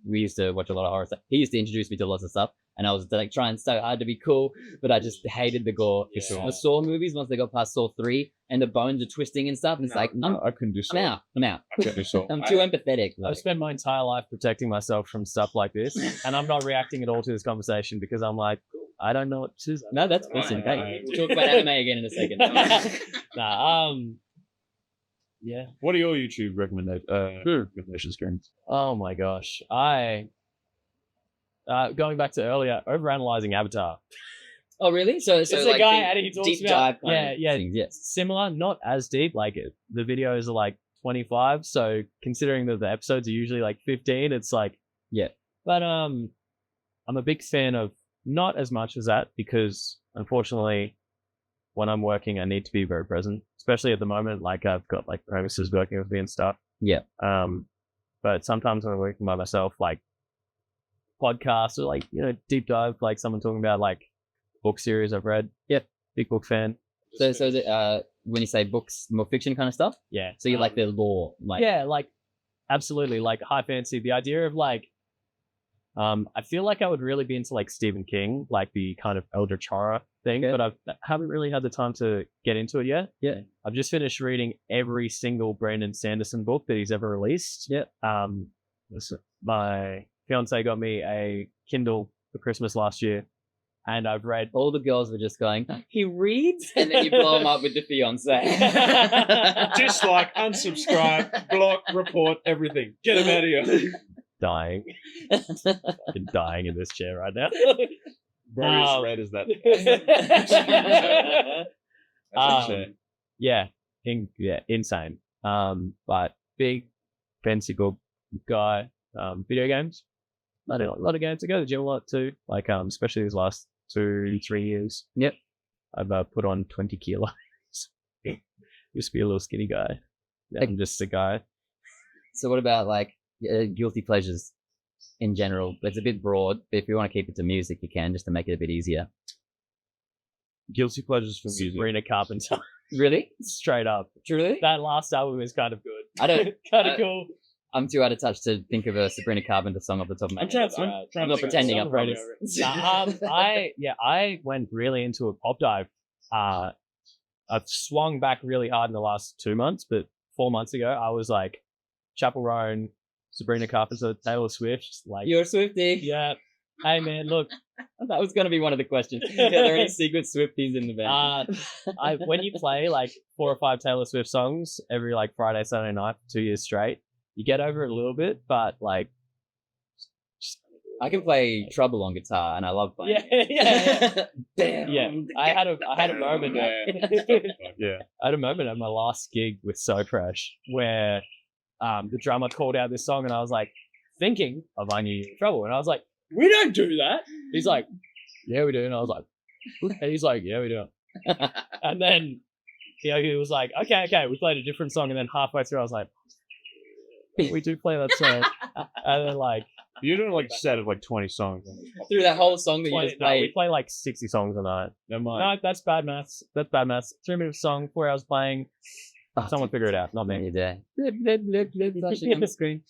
we used to watch a lot of horror stuff. He used to introduce me to lots of stuff, and I was like trying so hard to be cool, but I just hated the gore. Yeah. Sure. The Saw movies, once they got past Saw 3 and the bones are twisting and stuff, and it's I couldn't do Saw. I'm out. I couldn't do Saw. I'm too empathetic. I've spent my entire life protecting myself from stuff like this, and I'm not reacting at all to this conversation because I'm like, I don't know what to say. No, that's awesome. Okay. We'll talk about anime again in a second. Yeah. What are your YouTube recommendations, Karen? Oh my gosh. Going back to earlier, overanalyzing Avatar. Oh really? So it's like a guy and he talks deep about dive things, yes. Similar, not as deep. Like the videos are like 25, so considering that the episodes are usually like 15, it's like But I'm a big fan of not as much as that because unfortunately when I'm working I need to be very present, especially at the moment. Like I've got like premises working with me and stuff. Yeah. But sometimes when I'm working by myself, like podcasts or like, deep dive, like someone talking about like book series I've read. Yep. Big book fan. So is it when you say books, more fiction kind of stuff? Yeah. So you like the lore? Yeah, like absolutely, like high fantasy. The idea of like I feel like I would really be into like Stephen King, like the kind of eldritch horror thing, but I haven't really had the time to get into it yet. Yeah. I've just finished reading every single Brandon Sanderson book that he's ever released. Yeah. My fiance got me a Kindle for Christmas last year, and I've read. All the girls were just going, he reads, and then you blow him up with the fiance. Dislike, unsubscribe, block, report, everything. Get him out of here. Dying. Been dying in this chair right now. Very as red as that. Insane. But big fancy book guy. Video games. I do a lot of games. I go to the gym a lot too. Like especially these last 2-3 years. Yep. I've put on 20 kilos. Used to be a little skinny guy. Yeah, I'm just a guy. So what about like guilty pleasures? in general. It's a bit broad, but if you want to keep it to music, you can, just to make it a bit easier. Guilty pleasures for music. Sabrina Carpenter. Really? Straight up. Truly? That last album is kind of good. I don't. Kind of cool. I'm too out of touch to think of a Sabrina Carpenter song off the top of my head. I'm not pretending. I promise. I went really into a pop dive. I've swung back really hard in the last 2 months, but 4 months ago, I was like, Chappell Roan, Sabrina Carpenter, Taylor Swift. Like, You're a Swiftie. yeah. Hey man, look. That was going to be one of the questions. Are there any secret Swifties in the band? When you play like 4 or 5 Taylor Swift songs every like Friday, Saturday night for 2 years straight, you get over it a little bit, but like, I can play Trouble on guitar, and I love playing. yeah. Damn. Yeah, I had a moment. Yeah. I had a moment at my last gig with So Fresh where the drummer called out this song, and I was like, thinking of I Knew You Were in Trouble, and I was like, we don't do that. He's like, yeah, we do, and I was like, and he's like, yeah, we do. And then he was like, okay, we played a different song, and then halfway through, I was like, we do play that song, and then like. You're doing like a set of like 20 songs. Through that whole song that you just played. We play like 60 songs a night. Never mind. No, that's bad maths. 3 minutes song, 4 hours playing. Someone figure it out, not me. You dare. Blip, blip, blip, blip, flashing on the screen.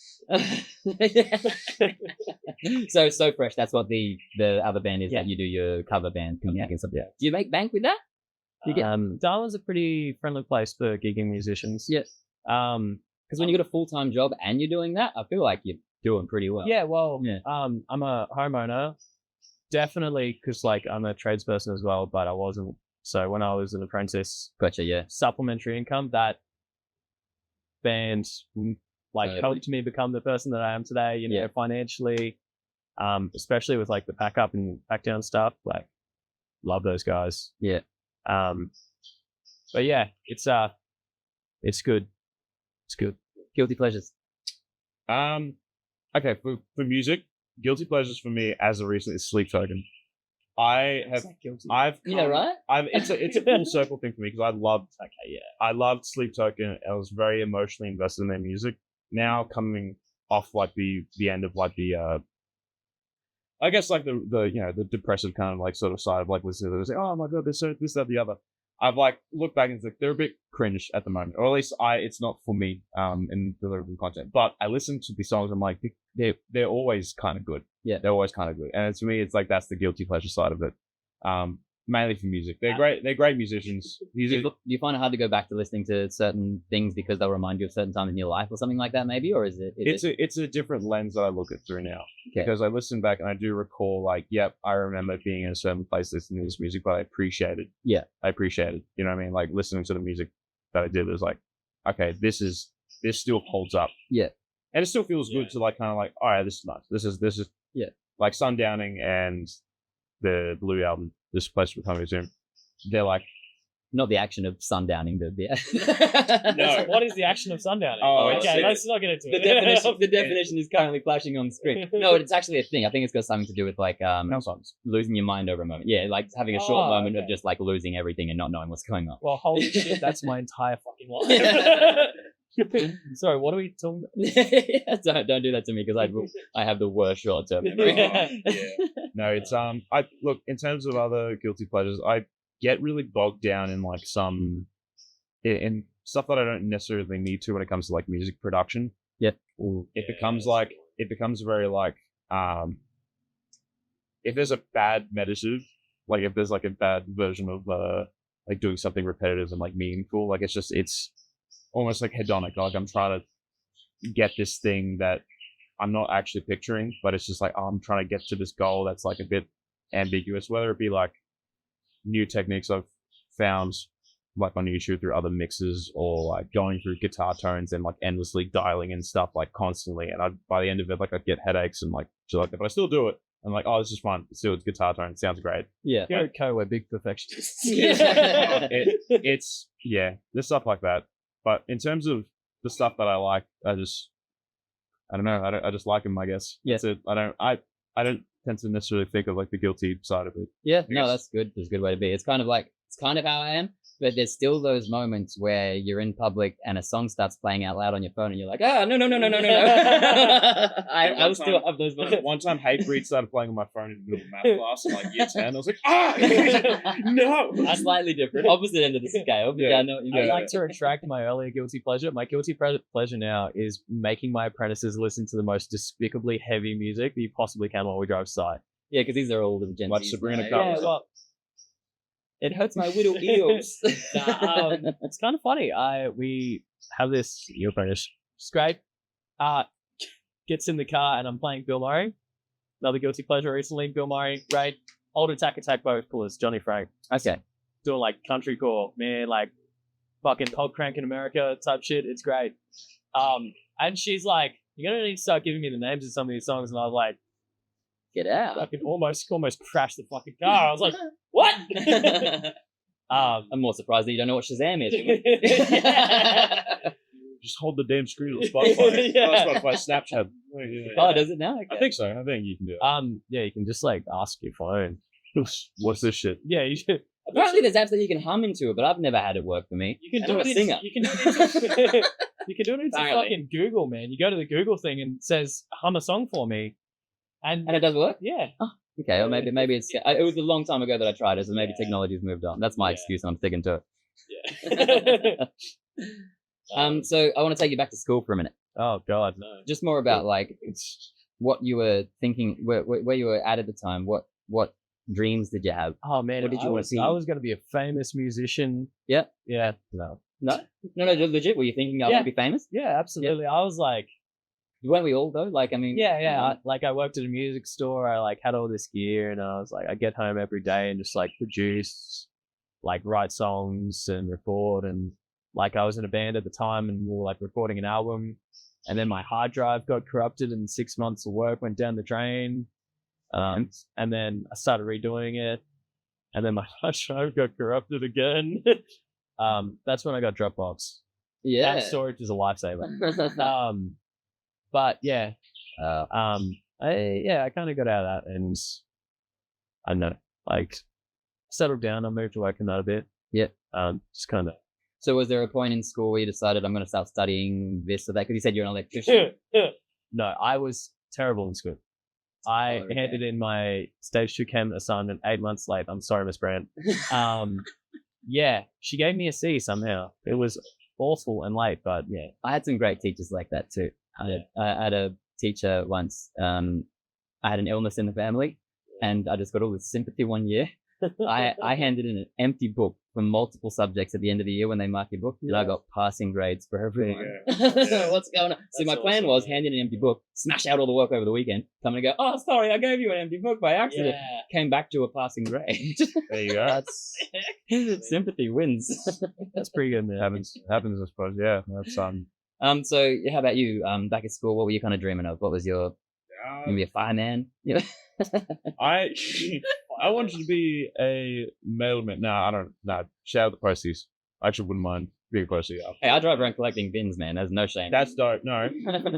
So Fresh, that's what the other band is that you do your cover band thing and stuff. Yeah. Do you make bank with that? Darwin's a pretty friendly place for gigging musicians. Yeah. Because when you got a full-time job and you're doing that, I feel like you're doing pretty well. Yeah, well, I'm a homeowner. Definitely, because like I'm a tradesperson as well, but I wasn't. So when I was an apprentice, Gotcha, yeah. supplementary income, that band like helped me become the person that I am today, you know, financially, especially with like the pack up and pack down stuff. Like, love those guys. Yeah. But yeah, it's good. It's good. Guilty pleasures. Okay, for music, guilty pleasures for me as of recent is Sleep Token. It's a full circle thing for me because I loved Sleep Token. I was very emotionally invested in their music. Now coming off like the end of like the I guess like the depressive kind of like sort of side of like listening to this, like, oh my god, this, that, the other. I've like looked back and it's like they're a bit cringe at the moment, or at least it's not for me in delivering content. But I listen to the songs, I'm like they're always kind of good. Yeah, they're always kind of good, and to me, it's like that's the guilty pleasure side of it. Mainly for music, they're great. They're great musicians. Do you find it hard to go back to listening to certain things because they'll remind you of certain times in your life or something like that, maybe, or is it? It's a different lens that I look at through now because I listen back and I do recall like, yep, I remember being in a certain place listening to this music, but I appreciate it. Yeah, I appreciate it. You know what I mean? Like listening to the music that I did was like, okay, this still holds up. Yeah, and it still feels good to like kind of like, all right, this is nice. This is like Sundowning and the Blue album. This place will come soon. They're like, not the action of sundowning, No. What is the action of sundowning? Oh, okay, let's not get into it. The definition is currently flashing on the screen. No, it's actually a thing. I think it's got something to do with like losing your mind over a moment. Yeah, like having a short moment of just like losing everything and not knowing what's going on. Well, holy shit, that's my entire fucking life. Sorry, what are we talking about? Don't do that to me because I have the worst short-term memory. No, it's I look in terms of other guilty pleasures, I get really bogged down in like some in stuff that I don't necessarily need to when it comes to like music production. Yeah, it becomes very like if there's a bad meditative, like if there's like a bad version of like doing something repetitive and like meaningful, like it's almost like hedonic. Like I'm trying to get this thing that I'm not actually picturing, but it's just like, oh, I'm trying to get to this goal that's like a bit ambiguous, whether it be like new techniques I've found like on YouTube through other mixes or like going through guitar tones and like endlessly dialing in stuff like constantly. And by the end of it, like I'd get headaches and like shit like that, but I still do it. I'm like, oh, this is fun. It's guitar tone. It sounds great. Yeah. Here at Co, we're big perfectionists. It's there's stuff like that. But in terms of the stuff that I like, I don't know. I just like them, I guess. Yeah. I don't tend to necessarily think of like the guilty side of it. Yeah. No, that's good. That's a good way to be. It's kind of how I am. But there's still those moments where you're in public and a song starts playing out loud on your phone and you're like, no. I still have those moments. One time, Hatebreed started playing on my phone in the middle of math class in like year 10. I was like, no. That's slightly different. Opposite end of the scale. But I know what you I'd mean. like to retract my earlier guilty pleasure. My guilty pleasure now is making my apprentices listen to the most despicably heavy music that you possibly can while we drive to site. Yeah, because these are all the Gen Like Zs. Sabrina right? Carpenter. Yeah, well, It hurts my little ears. it's kind of funny. We have this new apprentice. It's great. Gets in the car and I'm playing Bill Murray. Another guilty pleasure recently. Bill Murray, great. Old Attack both pullers, Johnny Frank. Okay. Doing like country core, man, like fucking Hog Crank in America type shit. It's great. And she's like, you're gonna need to start giving me the names of some of these songs. And I was like, Get out. fucking almost crashed the fucking car. I was like, what? I'm more surprised that you don't know what Shazam is. Just hold the damn screen on Spotify. Yeah. Spotify, Snapchat. Oh, does it now? Okay. I think so. I think you can do it. Yeah, you can just like ask your phone. What's this shit? Yeah, you should. Apparently there's apps that you can hum into it, but I've never had it work for me. You can And do I'm it. a singer. You can do it. You can do it into Apparently. fucking Google, man. You go to the Google thing and it says hum a song for me, and And it does work? yeah, Okay, or maybe it's... It was a long time ago that I tried it, so maybe technology's moved on. That's my excuse and I'm sticking to it. So I want to take you back to school for a minute. oh god, no. Just more about like what you were thinking, where you were at the time. What dreams did you have? Oh man, What did you wanna see? I was going to be a famous musician. Yeah. Yeah. No. No, legit. Were you thinking I Yeah. would be famous? Yeah, absolutely. I was like, Weren't we all though? Like, I mean, yeah. I worked at a music store. I like had all this gear, and I was like, I get home every day and just like produce, like write songs and record, and like I was in a band at the time, and we were like recording an album, and then my hard drive got corrupted, and 6 months of work went down the drain, and then I started redoing it, and then my hard drive got corrupted again. That's when I got Dropbox. yeah. That storage is a lifesaver. But yeah, I kind of got out of that, and I don't know, like settled down. I moved away from that a bit. Yep. Just kind of. So was there a point in school where you decided I'm going to start studying this or that? Because you said you're an electrician. No, I was terrible in school. I Okay. handed in my stage 2 chem assignment 8 months late. I'm sorry, Miss Brandt. Yeah, she gave me a C somehow. It was awful and late, but yeah. I had some great teachers like that too. I had a teacher once. I had an illness in the family, and I just got all this sympathy one year. I handed in an empty book for multiple subjects at the end of the year when they mark your book, and I got passing grades for everyone. What's going on? So my plan was hand in an empty book, smash out all the work over the weekend, come and go, oh, sorry, I gave you an empty book by accident. Yeah. Came back to a passing grade. There you go. That's Sympathy wins. that's pretty good, man. happens, I suppose. Yeah, that's So how about you? Back at school, what were you kind of dreaming of? What was your maybe a fireman? Yeah. I wanted to be a mailman. No, I don't. No, shout out the posties. I actually wouldn't mind being a postie. Yeah. Hey, I drive around collecting bins, man. There's no shame. That's dope. No,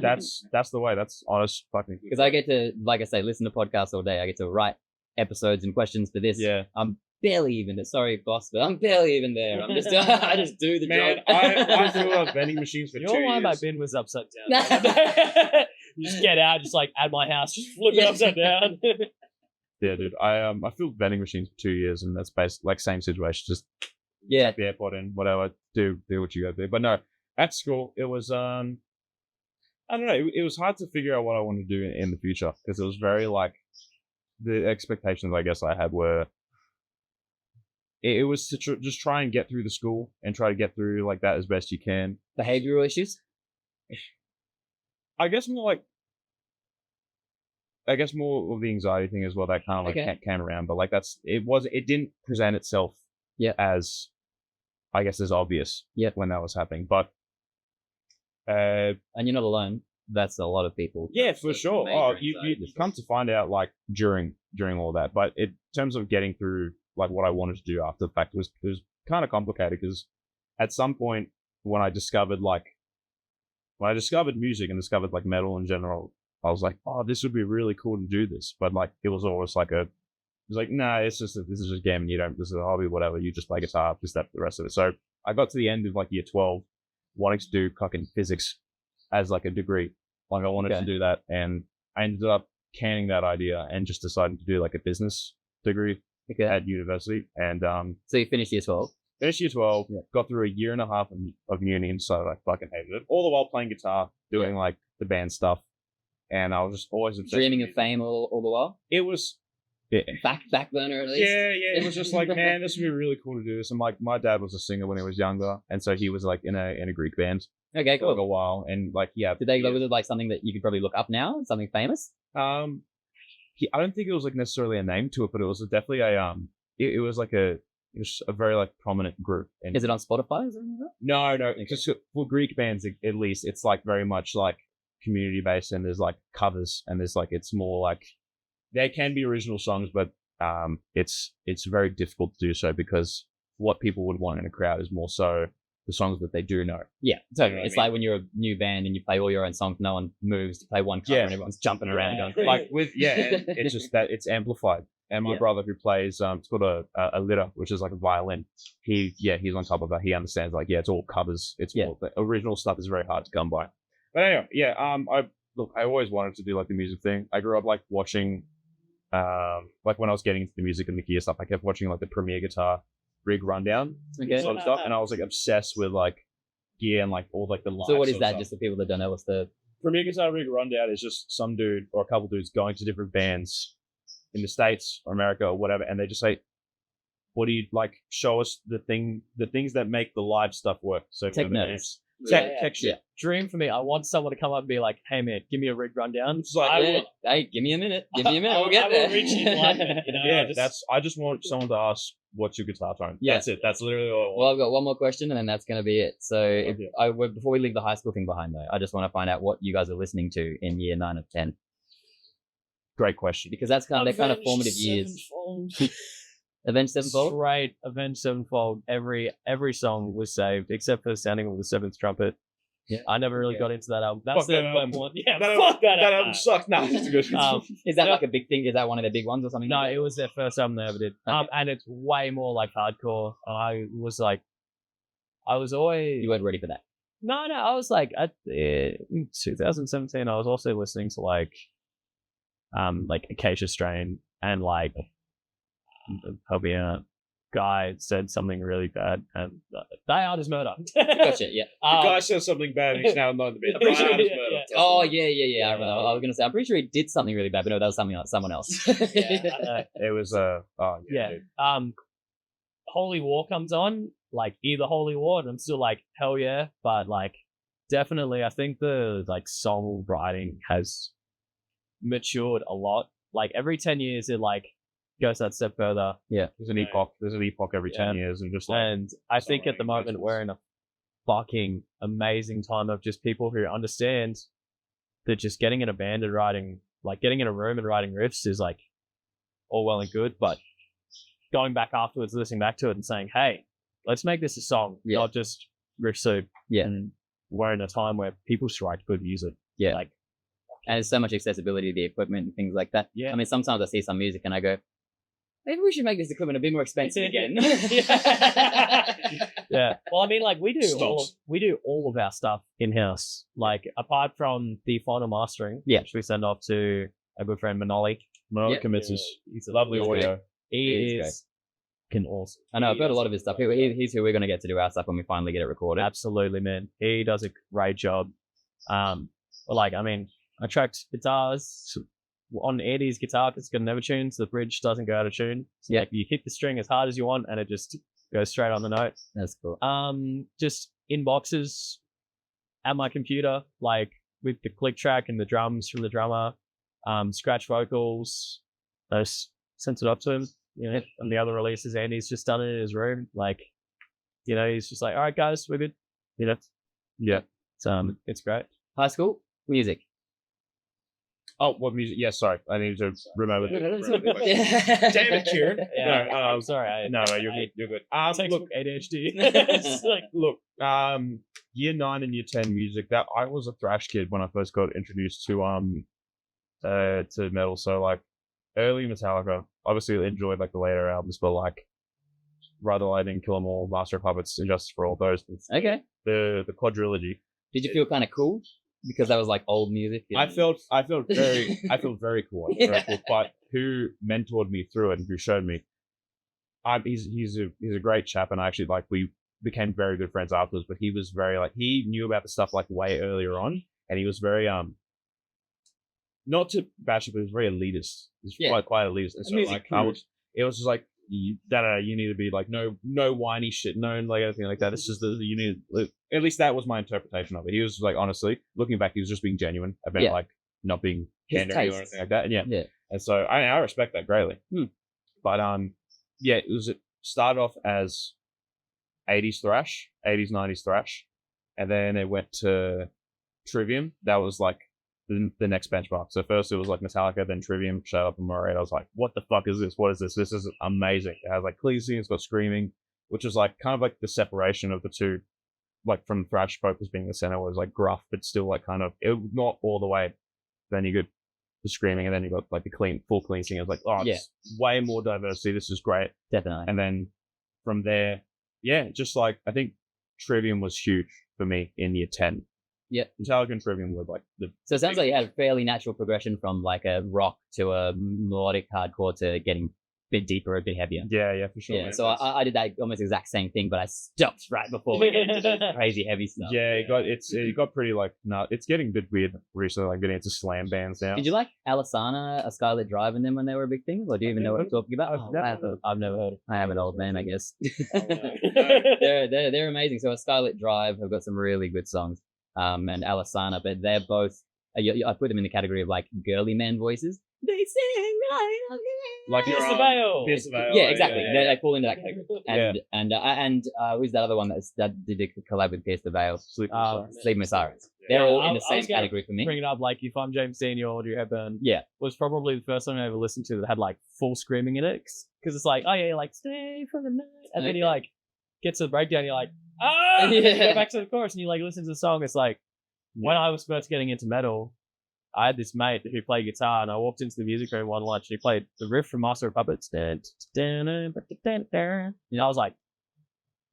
that's the way. That's honest fucking. Because I get to, like I say, listen to podcasts all day. I get to write episodes and questions for this. Yeah. I'm barely even there. Sorry, boss, but I'm barely even there. I'm just, I just do the Man, job. I flew out vending machines for 2 Your line by years. bin was upside down. You just get out, just like at my house, just flip it upside down. Yeah, dude. I flew vending machines for 2 years, and that's basically like same situation. Just Yeah. the airport and whatever. Do what you got to do. But no, at school it was I don't know. It was hard to figure out what I wanted to do in the future because it was very like the expectations I guess I had were. It was to just try and get through the school and try to get through like that as best you can. Behavioral issues? I guess more of the anxiety thing as well that kind of like Okay. came around, but like it didn't present itself as I guess as obvious when that was happening. But And you're not alone. That's a lot of people. yeah, for That's sure. major Oh, anxiety. you come to find out like during all that, but in terms of getting through like what I wanted to do after the fact, it was kind of complicated because at some point when I discovered music and discovered like metal in general, I was like, oh, this would be really cool to do this. But like, it was always like was like, nah, this is just gaming. This is a hobby, whatever. You just play guitar, just that for the rest of it. So I got to the end of like year 12, wanting to do fucking physics as like a degree. Like I wanted to do that, and I ended up canning that idea and just decided to do like a business degree at university. And so you finished year 12. Finished year 12, got through a year and a half of uni and decided I fucking hated it. All the while playing guitar, doing like the band stuff. And I was just always obsessed. Dreaming of fame all the while? It was... Back burner at least? Yeah. It was just like, man, this would be really cool to do this. And like, my dad was a singer when he was younger. And so he was like in a Greek band. Okay, cool. For like a while. And like, yeah. Did they go with it like something that you could probably look up now? Something famous? I don't think it was like necessarily a name to it, but it was definitely it was a very like prominent group. And is it on Spotify or something like that? No. Just for Greek bands, at least, it's like very much like community based, and there's like covers, and there's like, it's more like, there can be original songs, but it's very difficult to do so, because what people would want in a crowd is more so the songs that they do know. Yeah, totally. You know it's like when you're a new band and you play all your own songs, no one moves to play one cover and everyone's jumping around going, like it's just that it's amplified. And my brother who plays, it's called a litter, which is like a violin. He's on top of that. He understands like, it's all covers. It's all, the original stuff is very hard to come by. But anyway, I always wanted to do like the music thing. I grew up like watching, like when I was getting into the music and the gear stuff, I kept watching like the Premier Guitar rig rundown sort of stuff, and I was like obsessed with like gear and like all like the lights. So what is that? Just for people that don't know, what's the Premier Guitar rig rundown? Is just some dude or a couple dudes going to different bands in the States or America or whatever, and they just say, what do you like, show us the things that make the live stuff work. So tech notes. Tech shit. Dream for me. I want someone to come up and be like, hey man, give me a rig rundown. It's like, hey, give me a minute. We'll get there. I just want someone to ask, what's your guitar tone? That's it. That's literally all I want. Well, I've got one more question, and then that's going to be it. So before we leave the high school thing behind, though, I just want to find out what you guys are listening to in year 9 of 10. Great question. Because that's they're kind of formative years. Avenged Sevenfold? Straight Avenged Sevenfold. Every song was saved, except for Sounding of the Seventh Trumpet. Yeah. I never really got into that album. That's the one. Yeah, fuck that album sucks. No, it's good. Is that like a big thing? Is that one of their big ones or something? No, it was their first album they ever did. Okay. And it's way more like hardcore. I was always... You weren't ready for that? No, I was like, in 2017, I was also listening to like Acacia Strain, and like probably a guy said something really bad, and Die Hard is Murder. Gotcha, yeah. The guy said something bad, and he's now not the best. Die Hard is Murder. Oh, yeah. I remember. I was going to say, I'm pretty sure he did something really bad, but no, that was someone else. It was, Holy War comes on, like either Holy War, and I'm still like, hell yeah, but like, definitely, I think the like songwriting has matured a lot. Like every 10 years, it like goes that step further. Yeah, there's an epoch every 10 years, and just like, and I think at the moment we're in a fucking amazing time of just people who understand that just getting in a band and writing, like getting in a room and writing riffs is like all well and good, but going back afterwards, listening back to it and saying, hey, let's make this a song, not just riff soup. Yeah, and we're in a time where people should write good music. Yeah, like, and there's so much accessibility to the equipment and things like that. Yeah, I mean, sometimes I see some music and I go, maybe we should make this equipment a bit more expensive again. Yeah. Well, I mean, like we do all of our stuff in house. Like apart from the final mastering, which we send off to a good friend Manoli. Manoli commits he's a lovely audio. He is awesome. I know, I've heard a lot of his stuff. He's who we're going to get to do our stuff when we finally get it recorded. Absolutely, man. He does a great job. But like, I mean, I tracked guitars on Eddie's guitar because it's got an overtune, so the bridge doesn't go out of tune. So like, you hit the string as hard as you want, and it just goes straight on the note. That's cool. Just in boxes at my computer, like with the click track and the drums from the drummer, scratch vocals. I just sent it up to him. You know, and the other releases, Andy's just done it in his room. Like, you know, he's just like, all right, guys, we're good. You know, it's great. High school music. Oh, what music? Yeah, sorry, I need to remember. Damn it, Kieran. Yeah. No, I'm sorry. No, you're good. You're good. Look, ADHD. Look, year 9 and year 10 music. That I was a thrash kid when I first got introduced to metal. So like early Metallica, obviously enjoyed like the later albums, but like Ride the Lightning, Kill 'Em All, Master of Puppets, and Justice for All, those Okay. the quadrilogy. Did you feel kind of cool because that was like old music? I felt very very cool. Very cool. But who mentored me through it and who showed me? He's a great chap, and I actually like we became very good friends afterwards. But he was very like he knew about the stuff like way earlier on, and he was very not to bash it, but he was very elitist. He's quite elitist, and so like it was just like you need to be like no whiny shit, no like anything like that. It's just that you need at least that was my interpretation of it. He was like honestly looking back, he was just being genuine about like not being pandering or anything like that. And and so I respect that greatly. But it started off as 80s thrash, 80s 90s thrash, and then it went to Trivium. That was like the next benchmark. So first it was like Metallica, then Trivium, Shut Up and Moray. I was like, what the fuck is this? What is this? This is amazing. It has like pleasing, it's got screaming, which is like kind of like the separation of the two, like from thrash focus being the center was like gruff, but still like kind of it not all the way. Then you got the screaming, and then you got like the full clean singing. I was like, oh, it's way more diversity. This is great. Definitely. And then from there, just like I think Trivium was huge for me in year 10. Yeah. Metallica and Trivium were like the. So it sounds like you had a fairly natural progression from like a rock to a melodic hardcore to getting a bit deeper, a bit heavier. Yeah, for sure. Yeah, man. So I did that almost exact same thing, but I stopped right before we get into the crazy heavy stuff. Yeah, it got pretty like it's getting a bit weird recently, like getting into slam bands now. Did you like Alisana, a Scarlet Drive, and them when they were a big thing? Or do you even know what I'm talking about? I've never heard of it. I am an old man, I guess. They're amazing. So a Scarlet Drive have got some really good songs. And Alisana, but they're both. I put them in the category of like girly man voices. They sing like Pierce the Veil. Yeah, exactly. They fall into that category. And who's that other one that did a collab with Pierce the Veil? Sleeping with Sirens. They're all in the same category for me. Bring it up like if I'm James Dean or Audrey Hepburn. Was probably the first song I ever listened to that had like full screaming in it because it's like like stay for the night, and then you like get to the breakdown, you're like you go back to the chorus and you like listen to the song. It's like when I was first getting into metal, I had this mate who played guitar, and I walked into the music room one lunch and he played the riff from Master of Puppets. And I was like,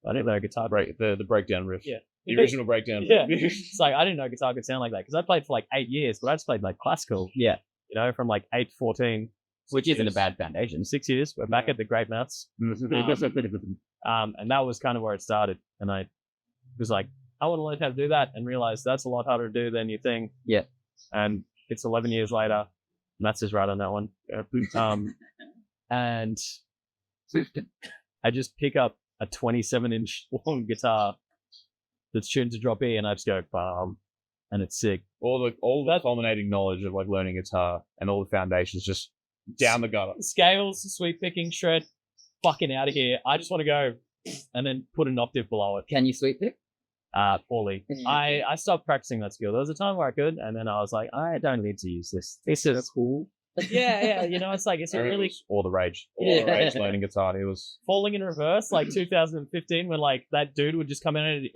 I didn't know guitar. The breakdown riff. Yeah. The original breakdown. Yeah. It's like I didn't know guitar could sound like that because I played for like 8 years, but I just played like classical. Yeah. You know, from like 8 to 14. Which isn't a bad foundation. 6 years. We're back at the Great Mouths. And that was kind of where it started. And I was like, I want to learn how to do that, and realize that's a lot harder to do than you think. Yeah. And it's 11 years later. Matt's is right on that one. And I just pick up a 27-inch long guitar that's tuned to drop E, and I just go, bam, and it's sick. All the culminating knowledge of like learning guitar and all the foundations just down the gutter. Scales, sweep picking, shred, fucking out of here. I just want to go and then put an octave below it. Can you sweep pick? Poorly. I stopped practicing that skill. There was a time where I could, and then I was like, I don't need to use this. This is cool. Yeah, you know, it's like it's a really all the rage. All the rage learning guitar. It was falling in reverse, like 2015, when like that dude would just come in and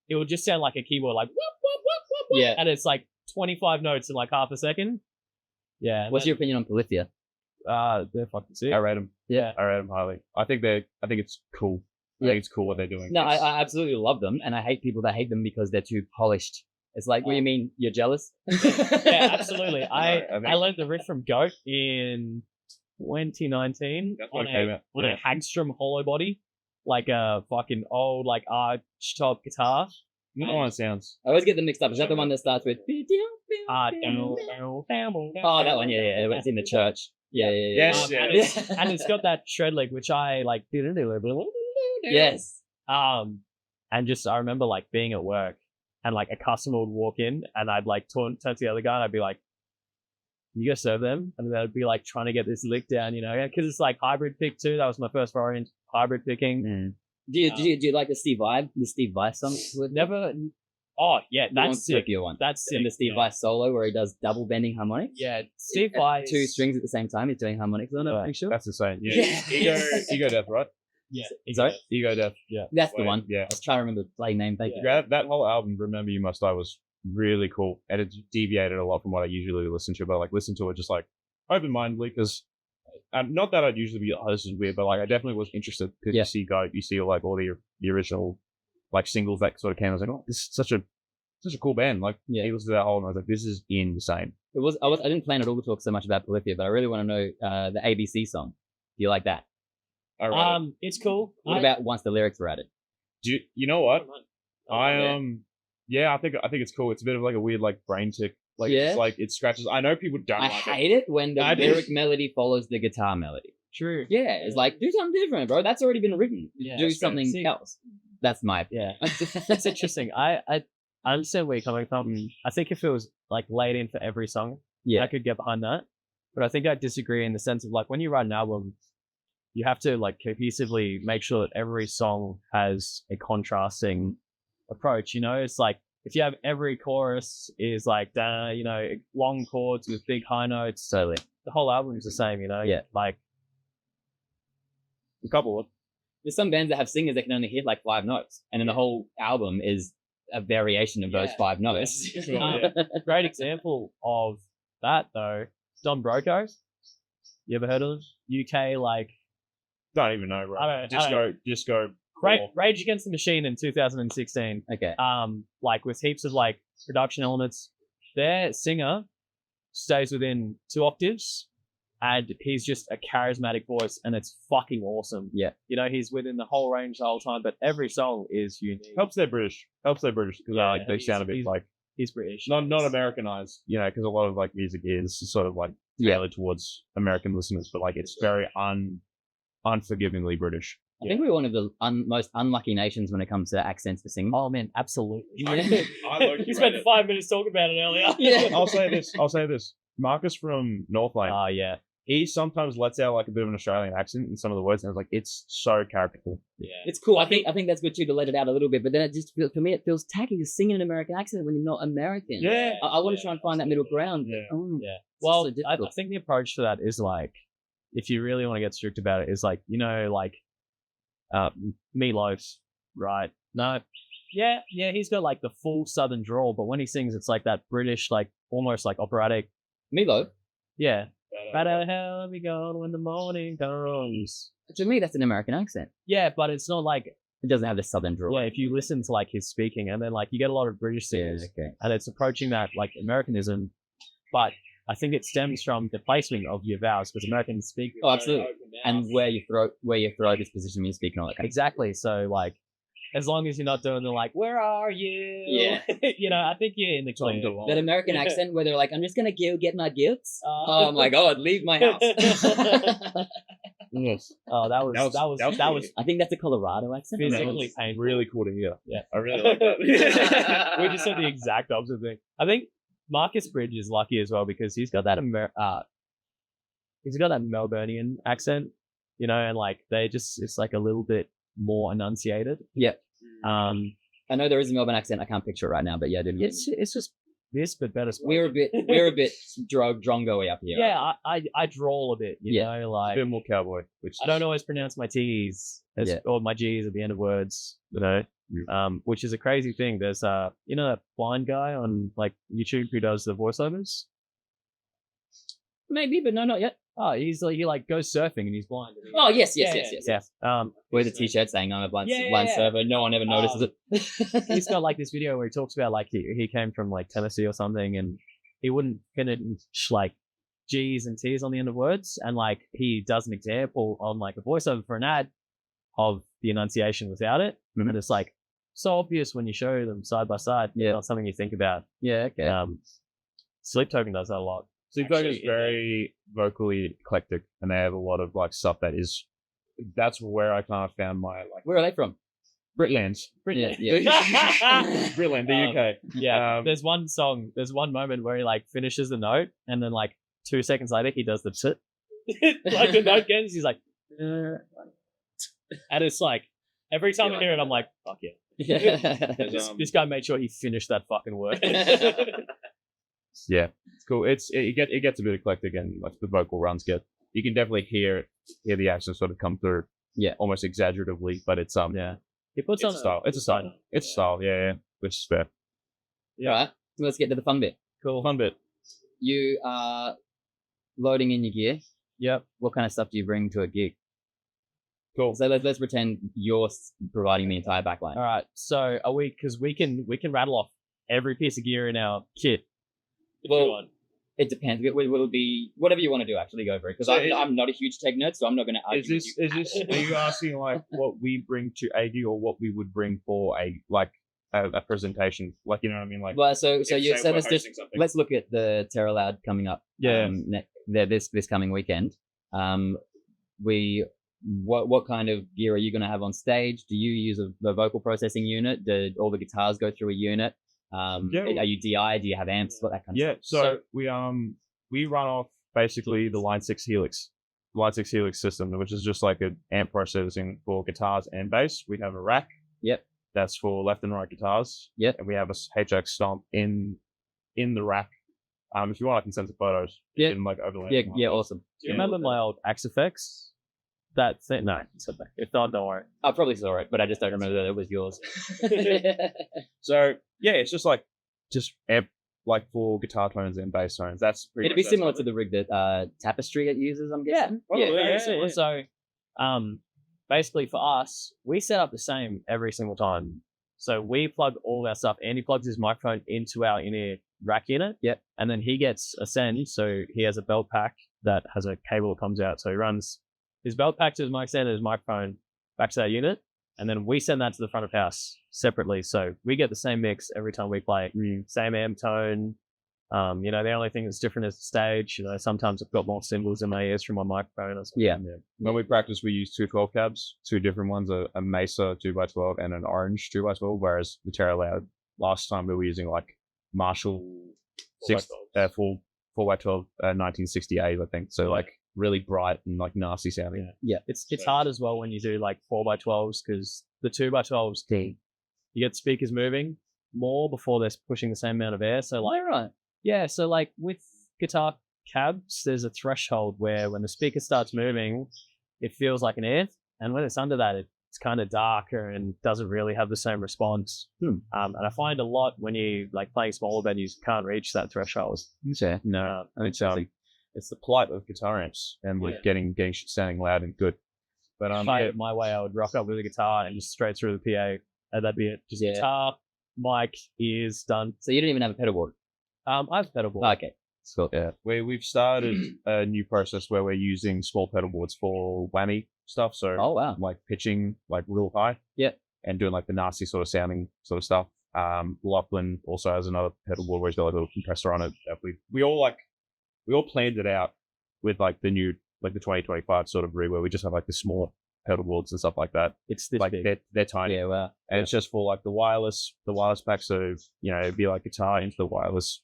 it would just sound like a keyboard, like whoop, whoop, whoop, whoop, whoop, and it's like 25 notes in like half a second. Yeah. What's your opinion on Polyphia? They're fucking sick. I rate them. Yeah, I rate them highly. I think it's cool. I think it's cool what they're doing. No, I absolutely love them, and I hate people that hate them because they're too polished. It's like, what do you mean? You're jealous? Yeah, absolutely. I learned the riff from Goat in 2019 on a Hagstrom hollow body, like a fucking old like arch top guitar. You know how it sounds. I always get them mixed up. Is that the one that starts with? Oh, that one. Yeah. It's in the church. Yeah. Yes. And it's got that shred lick, which I like. Yes. And just I remember like being at work, and like a customer would walk in, and I'd like turn to the other guy, and I'd be like, "Can you go serve them?" And they'd be like trying to get this lick down, you know, because it's like hybrid pick too. That was my first foray into hybrid picking. Do you like the Steve Vai song? Never. Oh yeah, that's sick. Your one. That's sick. In the Steve Vai solo where he does double bending harmonics. Yeah, Steve Vai 2 strings at the same time. He's doing harmonics on it. I'm sure. That's insane. Yeah. Ego Death, right? Yeah. Sorry? Ego Death. Yeah. That's the one. Yeah. I was trying to remember the play name. Thank you. That whole album, Remember You Must Die, was really cool, and it deviated a lot from what I usually listen to. But like listen to it just like open mindedly because Not that I'd usually be, oh, this is weird, but like I definitely was interested because you see like all the original like singles that sort of came. I was like, oh, this is such a cool band. Like, he listened to that whole, and I was like, this is insane. I didn't plan at all to talk so much about Polyphia, but I really want to know the ABC song. Do you like that? All right. It's cool. What about once the lyrics were added? You know what? I think it's cool. It's a bit of like a weird like brain tick. Like it's like it scratches. I know people don't. I hate it when the lyric melody follows the guitar melody. True. Yeah, it's like do something different, bro. That's already been written. Yeah, do something else. That's my It's interesting. I understand where you're coming from. I think if it was like laid in for every song, I could get behind that. But I think I disagree in the sense of like when you write an album, you have to like cohesively make sure that every song has a contrasting approach. You know, it's like if you have every chorus is like long chords with big high notes, totally. The whole album is the same. You know, like a couple of. There's some bands that have singers that can only hit like 5 notes, and then the whole album is a variation of those 5 notes. Great example of that though, Don Broco. You ever heard of them? UK like. Don't even know, bro. Just go. Rage Against the Machine in 2016. Okay. Like with heaps of like production elements. Their singer stays within 2 octaves, and he's just a charismatic voice, and it's fucking awesome. Yeah. You know, he's within the whole range the whole time, but every song is unique. Helps they're British because they sound a bit like he's British. Not Americanized. You know, because a lot of like music is sort of like tailored towards American listeners, but like it's very unforgivingly British. I think we're one of the most unlucky nations when it comes to accents for singing. Oh man, absolutely. You spent 5 minutes talking about it earlier. Yeah. I'll say this. Marcus from Northlane. Oh yeah. He sometimes lets out like a bit of an Australian accent in some of the words, and I was like, it's so characterful. Yeah, it's cool. I think that's good too to let it out a little bit, but then it just for me it feels tacky to sing in an American accent when you're not American. Yeah, I want to try and find that middle ground. Yeah, Well, so I think the approach to that is like, if you really want to get strict about it, is like Meatloaf, right? No, yeah, he's got like the full Southern drawl, but when he sings, it's like that British, like almost like operatic. Meatloaf. Yeah. Better hell we go when the morning comes. To me, that's an American accent. Yeah, but it's not like it doesn't have the Southern drawl. Yeah, if you listen to like his speaking, and then like you get a lot of British singers, and it's approaching that like Americanism, but I think it stems from the placement of your vowels because Americans speak. Oh, absolutely. And where your throat is positioned when you speak and all that. Exactly. So like, as long as you're not doing the like, where are you? Yeah. I think you're in the clear. That American accent where they're like, I'm just gonna get my gifts. Oh my god, leave my house. Yes. Oh, that was. I think that's a Colorado accent. Physically painful. Really cool to hear. Yeah, I really like that. We just said the exact opposite thing. I think Marcus Bridge is lucky as well because he's got that Melburnian accent, and like it's like a little bit more enunciated. Yeah. I know there is a Melbourne accent. I can't picture it right now, but yeah, dude. It's just this, but better. We're a bit drongo-y up here. Yeah, I drawl a bit. You know, like a bit more cowboy. Which I don't always pronounce my T's or my G's at the end of words. Which is a crazy thing. There's that blind guy on like YouTube who does the voiceovers. Maybe, but no, not yet. Oh, he goes surfing and he's blind. Oh yes. Wears a t-shirt saying I'm a blind surfer. No one ever notices it. He's got like this video where he talks about like he came from like Tennessee or something, and he wouldn't finish like G's and T's on the end of words, and like he does an example on like a voiceover for an ad of the enunciation without it, and it's like so obvious when you show them side by side. Yeah, not something you think about. Yeah, okay. Sleep Token does that a lot. Sleep Token is very vocally eclectic, and they have a lot of like stuff that's where I kind of found my like. Where are they from? Britland. Yeah. Britland, the UK. Yeah. There's one moment where he like finishes the note, and then like 2 seconds later he does the sit. Like the note ends, he's like, and it's like every time I hear it, I'm like, fuck yeah. This guy made sure he finished that fucking word. Yeah, it's cool. It gets a bit eclectic, and like the vocal runs you can definitely hear the accent sort of come through. Yeah, almost exaggeratively, but it's He puts on style. It's a style. It's a style. Yeah, which is fair. Yeah. All right, let's get to the fun bit. Cool. Fun bit. You are loading in your gear. Yep. What kind of stuff do you bring to a gig? Cool. So let's pretend you're providing the entire backline. All right. So are we? Because we can rattle off every piece of gear in our kit. If you Well, want. it depends. Will it be whatever you want to do? Actually, go for it. Because I'm not a huge tech nerd, so I'm not going to argue. Is this? Are you asking like what we bring to a gig or what we would bring for a presentation? Like, you know what I mean? Like, Well, so if, you say, so we're let's just hosting something. let's look at the Terra Loud coming up. Yeah. This coming weekend. What kind of gear are you going to have on stage? Do you use the vocal processing unit? Do all the guitars go through a unit? Are you DI? Do you have amps? What that kind of stuff? So we run off basically the Line 6 Helix system, which is just like an amp processing for guitars and bass. We have a rack. Yep. That's for left and right guitars. Yep. And we have a HX stomp in the rack. If you want, I can send some photos. Yeah. And like overlay. Yeah, awesome. Do you remember my old Axe Effects? That thing? No, it's okay. If not, don't worry. I probably saw it, but I just don't remember that it was yours. So yeah, it's just amp like for guitar tones and bass tones. That's pretty. It'd be similar to the rig that Tapestry it uses, I'm guessing. Very similar. So, basically for us, we set up the same every single time. So we plug all our stuff. Andy plugs his microphone into our in-ear rack unit. Yep. And then he gets a send. So he has a belt pack that has a cable that comes out. So he runs his belt pack to his mic stand and his microphone back to that unit. And then we send that to the front of house separately. So we get the same mix every time we play. Same amp tone. The only thing that's different is the stage. Sometimes I've got more cymbals in my ears from my microphone. Yeah. When we practice, we use 212 cabs, two different ones, a Mesa 2x12 and an Orange 2x12, whereas the Terra Loud, last time we were using like Marshall 4x12 1968, I think. So like really bright and like nasty sounding. Yeah. It's hard as well when you do like 4x12s because the 2x12s, you get the speakers moving more before they're pushing the same amount of air. So like, right. Yeah, so like with guitar cabs, there's a threshold where when the speaker starts moving, it feels like an amp, and when it's under that, it's kind of darker and doesn't really have the same response. And I find a lot when you like playing smaller venues, you can't reach that threshold. Okay. No, it's the plight of guitar amps and like getting shit sounding loud and good. But if I had my way, I would rock up with a guitar and just straight through the PA, and that'd be it. Just guitar, mic, ears, done. So you don't even have a pedal board? I have a pedal board. Okay. Cool. Yeah, we've started a new process where we're using small pedal boards for whammy stuff. So, like pitching like real high. Yeah. And doing like the nasty sort of sounding sort of stuff. Lachlan also has another pedal board where he's got like a little compressor on it. We all planned it out with like the new like the 2025 sort of rig where we just have like the smaller pedal boards and stuff like that. It's this like big. They're tiny. Yeah, wow. And it's just for like the wireless pack. So it'd be like guitar into the wireless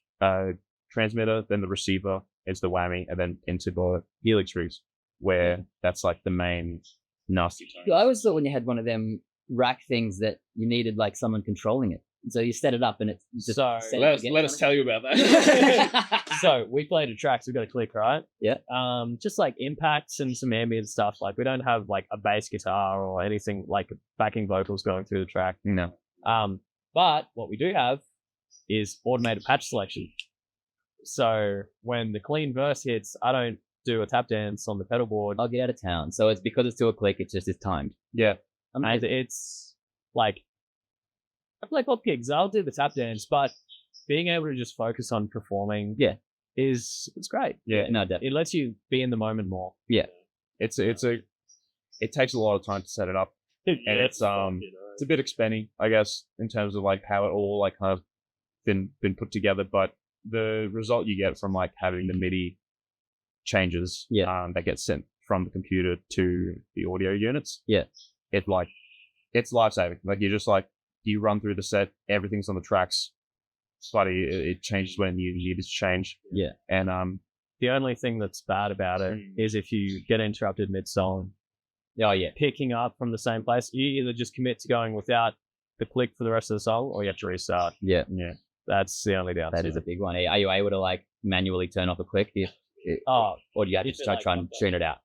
transmitter, then the receiver into the whammy, and then into the Helix rigs, where that's like the main nasty tone. I always thought when you had one of them rack things that you needed like someone controlling it. So you set it up and it's just let us tell you about that. So we played a track, so we got a click, right? Yeah. Just like impacts and some ambient stuff. Like we don't have like a bass guitar or anything like backing vocals going through the track. No. But what we do have is automated patch selection. So when the clean verse hits, I don't do a tap dance on the pedal board. I'll get out of town. So it's because it's to a click, it's timed. Yeah. And it's like, I play pop gigs, I'll do the tap dance, but being able to just focus on performing it's great. Yeah. No, definitely. It lets you be in the moment more. Yeah. It takes a lot of time to set it up. And it's a bit expensive, I guess, in terms of like how it all like kind of been put together, but the result you get from like having the MIDI changes that get sent from the computer to the audio units. Yeah. It's life-saving. Like you run through the set, everything's on the tracks. It changes when you need it to change. Yeah. And the only thing that's bad about it is if you get interrupted mid-song. Oh yeah. Picking up from the same place, you either just commit to going without the click for the rest of the song, or you have to restart. Yeah. Yeah. That's the only downside. That is a big one. Are you able to like manually turn off a click or do you have to try and tune it out?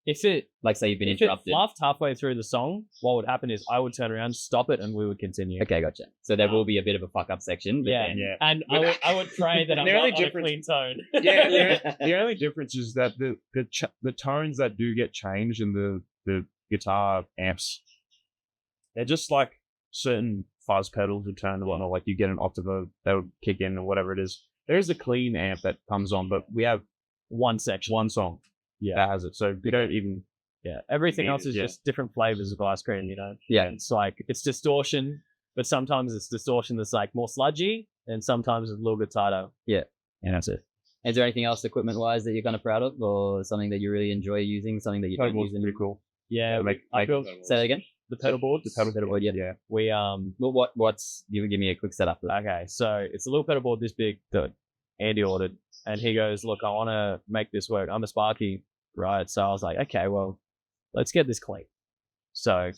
If it Like, say you've been if it interrupted. fluffed halfway through the song, what would happen is I would turn around, stop it, and we would continue. Okay, gotcha. So there will be a bit of a fuck up section. But Yeah, then- Yeah. and I would pray that I'm The not only on a difference- clean tone. Yeah, the only difference is that the tones that do get changed in the guitar amps, they're just like certain fuzz pedals would turn and whatnot. Like you get an octave that would kick in or whatever it is. There is a clean amp that comes on, but we have One section. one song that has it. So we don't even. Yeah, everything else is Yeah. just different flavors of ice cream, you know? Yeah. It's like, it's distortion, but sometimes it's distortion that's like more sludgy, and sometimes it's a little bit tighter. Yeah. And that's it. Is there anything else equipment-wise that you're kind of proud of, or something that you really enjoy using, something that you don't Pedal use board's pretty cool. Yeah, Make- I make- built Say that again. the pedal board. The pedal board, yeah. Yeah. We, Well, what's you give me a quick setup? okay, so it's a little pedal board this big that Andy ordered, and he goes, look, I want to make this work. I'm a Sparky, right? So I was like, okay, well, let's get this clean. So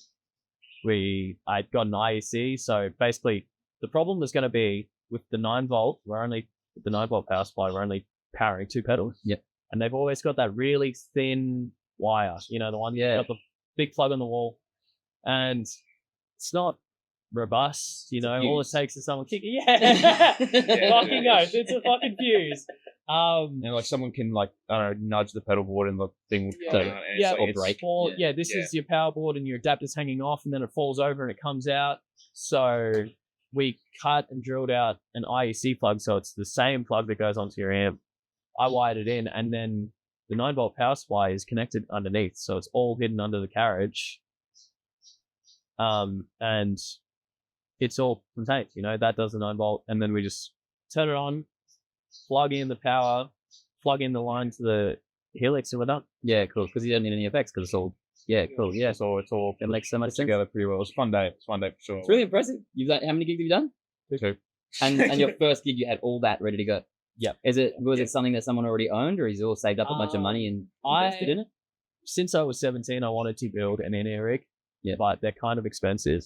I got an IEC. So basically, the problem is going to be with the 9-volt. With the 9-volt power supply, we're only powering 2 pedals. Yep. And they've always got that really thin wire. You know, the one Yeah. got the big plug on the wall, and it's not robust. You know, all it takes is someone kicking. Yeah, fucking oath. It's a fucking fuse. And like someone can like I don't know nudge the pedal board and the thing will Yeah. turn on and Yeah, it's, or like, break. Or, Yeah. this Yeah. is your power board and your adapter's hanging off, and then it falls over and it comes out. So we cut and drilled out an IEC plug, so it's the same plug that goes onto your amp. I wired it in, and then the 9-volt power supply is connected underneath, so it's all hidden under the carriage. And it's all contained, you know, that does the 9-volt, and then we just turn it on, plug in the power, plug in the line to the helix, and we're done. Yeah, cool. Because you don't need any effects because it's all. Yeah, cool. Yeah, it's all it makes so much put sense. together pretty well. It was a fun day. It's a fun day for sure. It's really impressive. You've done how many gigs have you done? Two. And your first gig, you had all that ready to go. Yep. Was it something that someone already owned, or he's all saved up a bunch of money and invested in it? Since I was 17, I wanted to build an in-ear rig, but they're kind of expensive.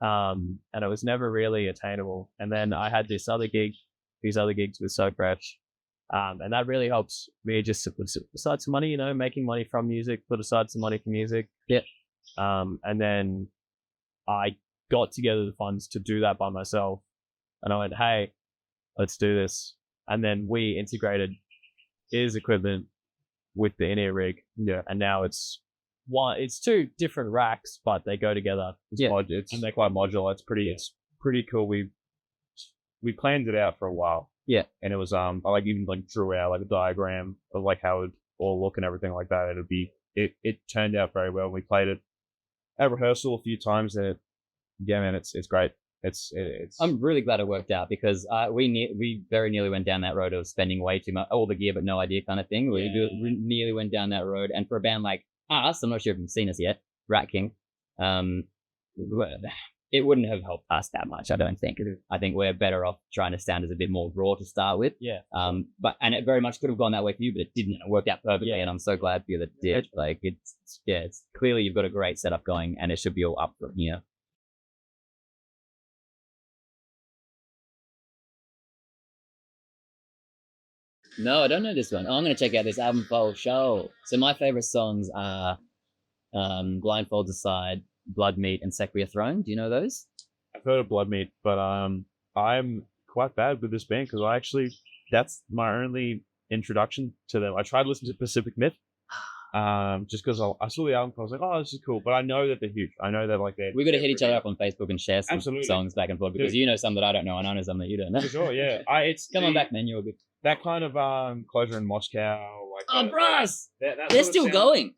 And it was never really attainable. And then I had these other gigs with So Fresh. And that really helps me just to put aside some money, you know, making money from music, put aside some money for music. Yeah. And then I got together the funds to do that by myself. And I went, hey, let's do this. And then we integrated his equipment with the in-ear rig. Yeah. And now it's 2 different racks, but they go together. It's and they're quite modular. It's pretty cool. We planned it out for a while. Yeah. And it was I even drew out like a diagram of like how it would all look and everything like that. It turned out very well. We played it at rehearsal a few times and it's great. It's I'm really glad it worked out because we very nearly went down that road of spending way too much, all the gear but no idea kind of thing. We nearly went down that road, and for a band like us, I'm not sure if you've seen us yet, Rat King, it wouldn't have helped us that much, I don't think. I think we're better off trying to sound as a bit more raw to start with. Yeah. And it very much could have gone that way for you, but it didn't. It worked out perfectly, and I'm so glad for you that it did. Like it's clearly you've got a great setup going, and it should be all up from here. No, I don't know this one. Oh, I'm going to check out this album for show. So my favorite songs are Blindfolds Aside, Blood Meat, and Sequia Throne. Do you know those? I've heard of Blood Meat, but I'm quite bad with this band because that's my only introduction to them. I tried listening to Pacific Myth, just because I saw the album. I was like, oh, this is cool. But I know that they're huge. I know that we got to hit each other up on Facebook and share some Absolutely. songs back and forth because you know some that I don't know and I know some that you don't know. For sure, yeah. Come on back, man. You're good. That kind of Closure in Moscow. Bros! That They're still going.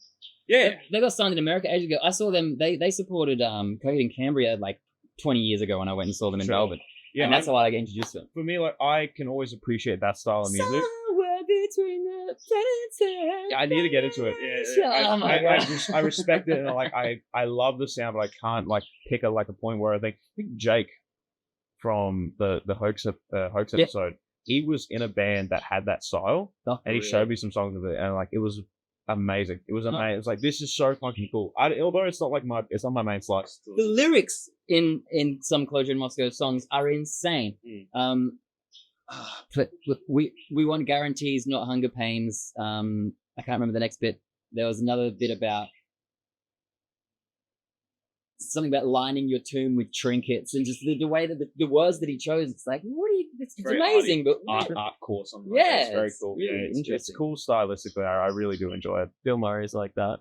Yeah. They got signed in America ages ago. I saw them. They supported Coheed in Cambria like 20 years ago when I went and saw them in Melbourne. Yeah, and that's how I got introduced to them. For me, like I can always appreciate that style of music. Somewhere between the planets. I need to get into it. Yeah. I respect it, and I love the sound, but I can't pick a point where I think Jake from the hoax episode. He was in a band that had that style, and he showed me some songs of it, and it was amazing. It was amazing. It was like, this is so fucking cool. Although it's not it's not my main slice. The lyrics in some Closure in Moscow songs are insane. But we want guarantees, not hunger pains. I can't remember the next bit. there was another bit about something about lining your tomb with trinkets, and just the way that the words that he chose. It's like, what are you? It's Very amazing, but art course. Something yeah, like that. It's very it's cool. really Yeah, it's interesting. cool stylistically. I really do enjoy it. Bill Murray's like that.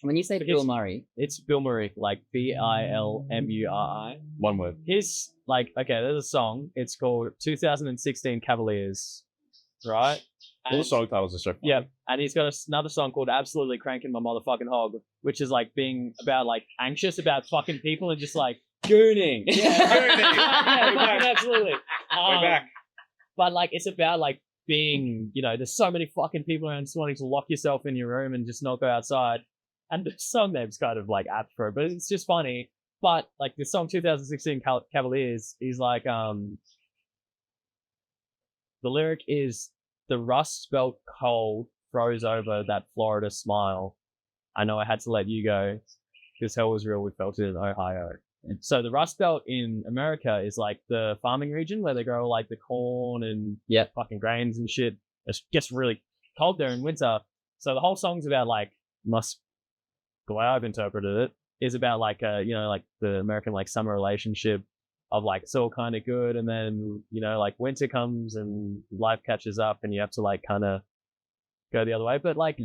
When you say But Bill his- Murray, It's Bill Murray, like Bilmuri. One word. His like, okay, there's a song. It's called 2016 Cavaliers, right? All the And- song titles are so funny. Yeah, and he's got another song called "Absolutely Cranking My Motherfucking Hog," which is like being about like anxious about fucking people and just like gooning. gooning. Yeah, We're back. absolutely. We're back. But like, it's about like being, there's so many fucking people around, just wanting to lock yourself in your room and just not go outside. And the song name's kind of like apt for it, but it's just funny. But like the song 2016 Cavaliers is like, the lyric is, the rust belt cold froze over that Florida smile. I know I had to let you go because hell was real. We felt it in Ohio. And so the Rust Belt in America is like the farming region where they grow like the corn and fucking grains and shit. It gets really cold there in winter. So the whole song's about like the way I've interpreted it is about like like the American like summer relationship of like it's all kind of good, and then like winter comes and life catches up and you have to like kind of go the other way. But like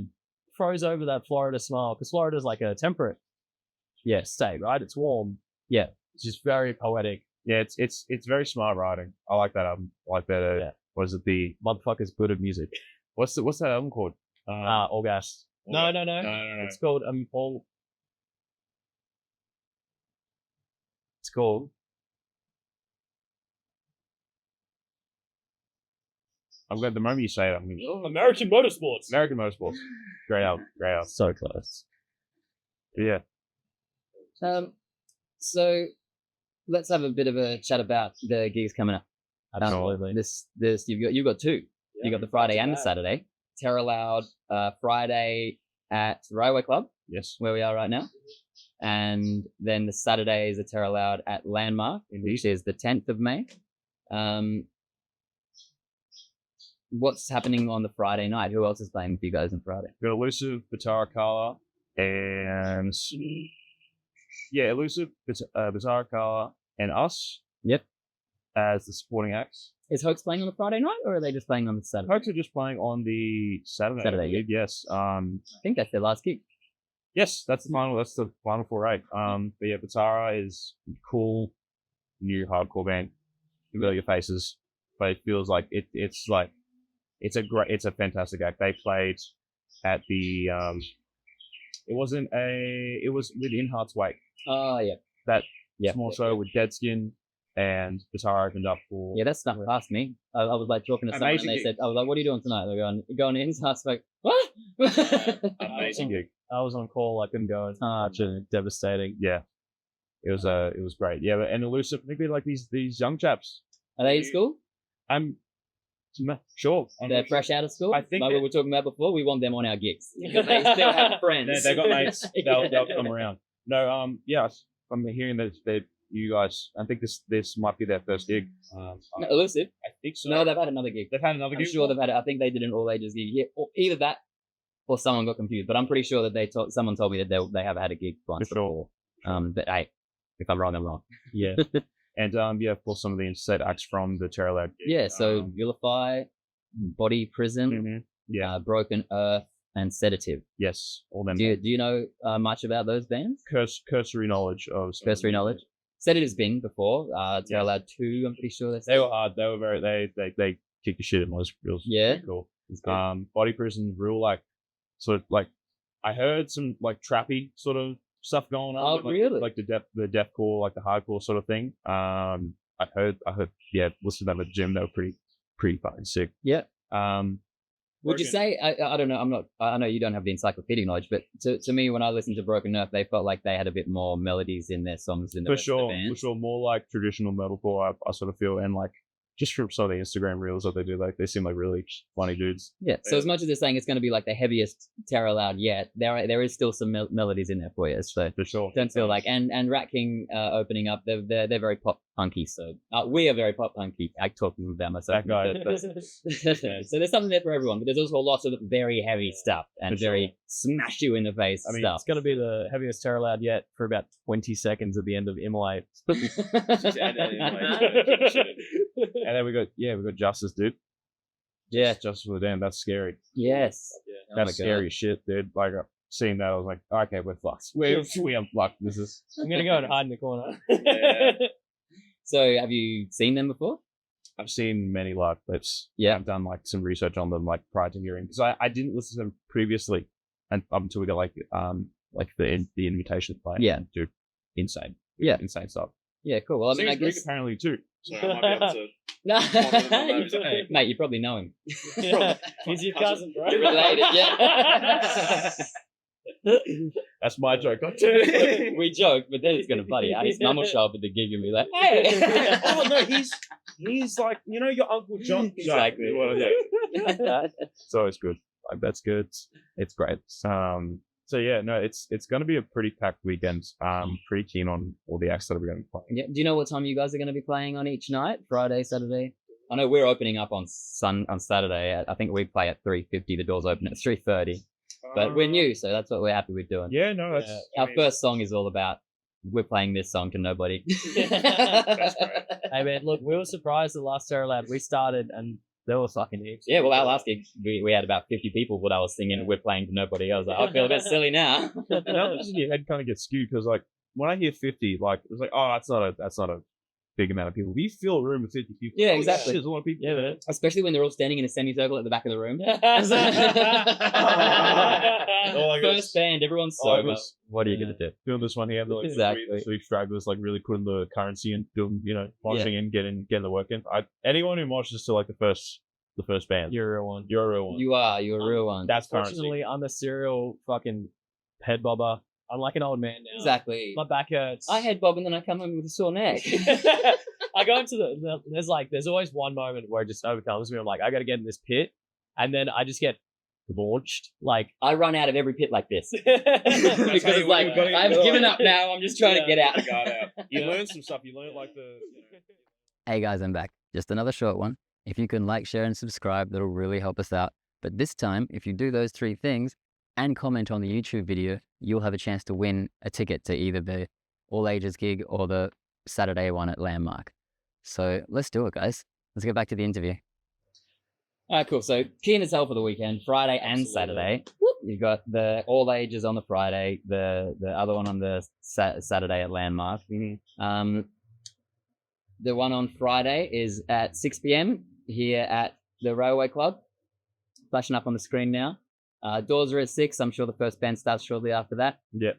froze over that Florida smile because Florida's like a temperate state, right? It's warm. Yeah, it's just very poetic. Yeah, it's very smart writing. I like that album. I like that. Yeah. Was it the Motherfuckers Buddha music. what's that album called? August. No. No. It's called Paul. It's called. I'm glad the moment you say it, I'm thinking, American Motorsports. American Motorsports. Great album. Great album. So close. Yeah. so let's have a bit of a chat about the gigs coming up. Absolutely. This you've got two. You got the Friday and the Saturday. Terror Loud Friday at Railway Club, Yes. where we are right now, and then the Saturday is a Terror Loud at Landmark, which is the 10th of May. What's happening on the Friday night? Who else is playing with you guys on Friday? Got Elusive, Batara Kala, and Elusive, Batara Kala, and us. Yep. As the supporting acts. Is Hoax playing on the Friday night, or are they just playing on the Saturday? Hoax are just playing on the Saturday. Saturday, I believe. Yes. I think that's their last gig. Yes, that's the final. That's the final 4-8. But yeah, Batara is a cool new hardcore band. Familiar faces, but it feels like it's a fantastic act. They played at the it was within Heart's Wake. Oh yeah. That Yeah. small show with Deadskin, and Batara opened up for. Yeah, that snuck past me. I was like talking to someone Amazing and they gig. said, I was like, what are you doing tonight? They're going in. So I was like, what? Amazing gig. I was on call. I couldn't go. It's devastating. Yeah, it was great. Yeah, and Elusive, I think they're like these young chaps. Are they in school? I'm sure. They're fresh out of school? I think like that- we were talking about before, we want them on our gigs. Because they still have friends. They got mates. They'll come around. No, I'm hearing that you guys. I think this might be their first gig. No, Elusive? I think so. No, they've had another gig. They've had another I'm gig. sure they've had it. I think they did an all ages gig. Yeah, or either that or someone got confused. But I'm pretty sure that someone told me that they have had a gig once For sure. before. But hey, if I'm wrong, I'm wrong. Yeah. And of course, some of the interstate acts from the Terror Lab gig. Yeah, so Vilify, Body Prison, Mhm. Yeah. Broken Earth, and Sedative. Yes. All them. Do you know much about those bands? Cursory knowledge of. some of Cursory them. knowledge. Sedative's been before. Terror Loud 2, I'm pretty sure They were hard. They were very. They kicked the shit in. It was real. Yeah. Cool. It's good. Body Prison, real like, sort of like, I heard some like trappy sort of stuff going on. Oh, like, really? Like the deathcore, like the hardcore sort of thing. I heard, listen to them at the gym. They were pretty fucking sick. Yeah. Would Broken- you say, I don't know, I know you don't have the encyclopedic knowledge, but to me, when I listened to Broken Earth, they felt like they had a bit more melodies in their songs than the For rest of the sure, band. more like traditional metalcore. I sort of feel, and like just from some of the Instagram reels that they do, like they seem like really funny dudes. Yeah. So as much as they're saying it's going to be like the heaviest Terror Loud yet, there is still some melodies in there for you. So For sure. don't feel like and Rat King opening up, they're very pop punky. So we are very pop punky. I'm talking about myself. That guy. So there's something there for everyone, but there's also lots of very heavy stuff and For sure. very smash you in the face I mean, stuff. it's going to be the heaviest Terror Loud yet for about 20 seconds at the end of Immolate. And then we got Justice, dude. Yeah. Justice for the Damned. That's scary. Yes. That's scary shit, dude. Like seeing that, I was like, okay, we're fucked. We are fucked. This is. I'm going to go and hide in the corner. So have you seen them before? I've seen many live clips. Yeah. I've done like some research on them, like prior to hearing, because I didn't listen to them previously, and up until we got like the invitation play. Yeah. Dude, insane. Yeah. Insane stuff. Yeah, cool. Well, I mean, I Seems guess apparently too. So I might be able to. No, mate, you probably know him. Yeah. He's your cousin, bro. You're related, yeah. That's my joke. We joke, but then it's gonna bloody out. His mum will show up at the gig and be like, "Hey!" Oh no, he's like, you know, your Uncle John. Exactly. Well, yeah. So it's good. Like that's good. It's great. So yeah, no, it's going to be a pretty packed weekend. Pretty keen on all the acts that we're going to be playing. Yeah. Do you know what time you guys are going to be playing on each night? Friday, Saturday? I know we're opening up on Saturday. I think we play at 3:50. The doors open at 3:30. But we're new, so that's what we're happy with doing. Yeah, no, that's Our first song is all about we're playing this song to nobody. that's great. Hey man, look, we were surprised the last Terror Loud we started and there was fucking heaps. Yeah, well, our last gig, we had about 50 people what I was singing, we're playing to nobody. I was like, I feel a bit silly now. Now your head kind of gets skewed because like when I hear 50, like it's like, oh, that's not a big amount of people. We fill a room with 50 people. Yeah, Oh, exactly. shit, there's a lot of people. Yeah, man. Especially when they're all standing in a semicircle at the back of the room. First band, everyone's sober. What are you going to do? Doing this one here, they're like Exactly. three stragglers, like really putting the currency in, doing, you know, moshing in, getting the work in. Anyone who moshes to like the first band, You're a real one. you're a real one. You're a real one. That's currency. Fortunately, I'm a serial fucking head bobber. I'm like an old man now. Exactly. My back hurts. I head bob and then I come home with a sore neck. I go into there's always one moment where it just overcomes me. I'm like, I got to get in this pit. And then I just get launched. Like, I run out of every pit like this. because Because it's like, I've given up now. I'm just trying to get out. You learn some stuff. You learn like the. You know, Hey guys, I'm back. Just another short one. If you can like, share, and subscribe, that'll really help us out. But this time, if you do those 3 things and comment on the YouTube video, you'll have a chance to win a ticket to either the All Ages gig or the Saturday one at Landmark. So let's do it, guys. Let's get back to the interview. All right, cool. So keen as hell for the weekend, Friday and Saturday. You got the All Ages on the Friday, the other one on the Saturday at Landmark. Mm-hmm. The one on Friday is at 6 p.m. here at the Railway Club. Flashing up on the screen now. Doors are at 6. I'm sure the first band starts shortly after that. Yeah.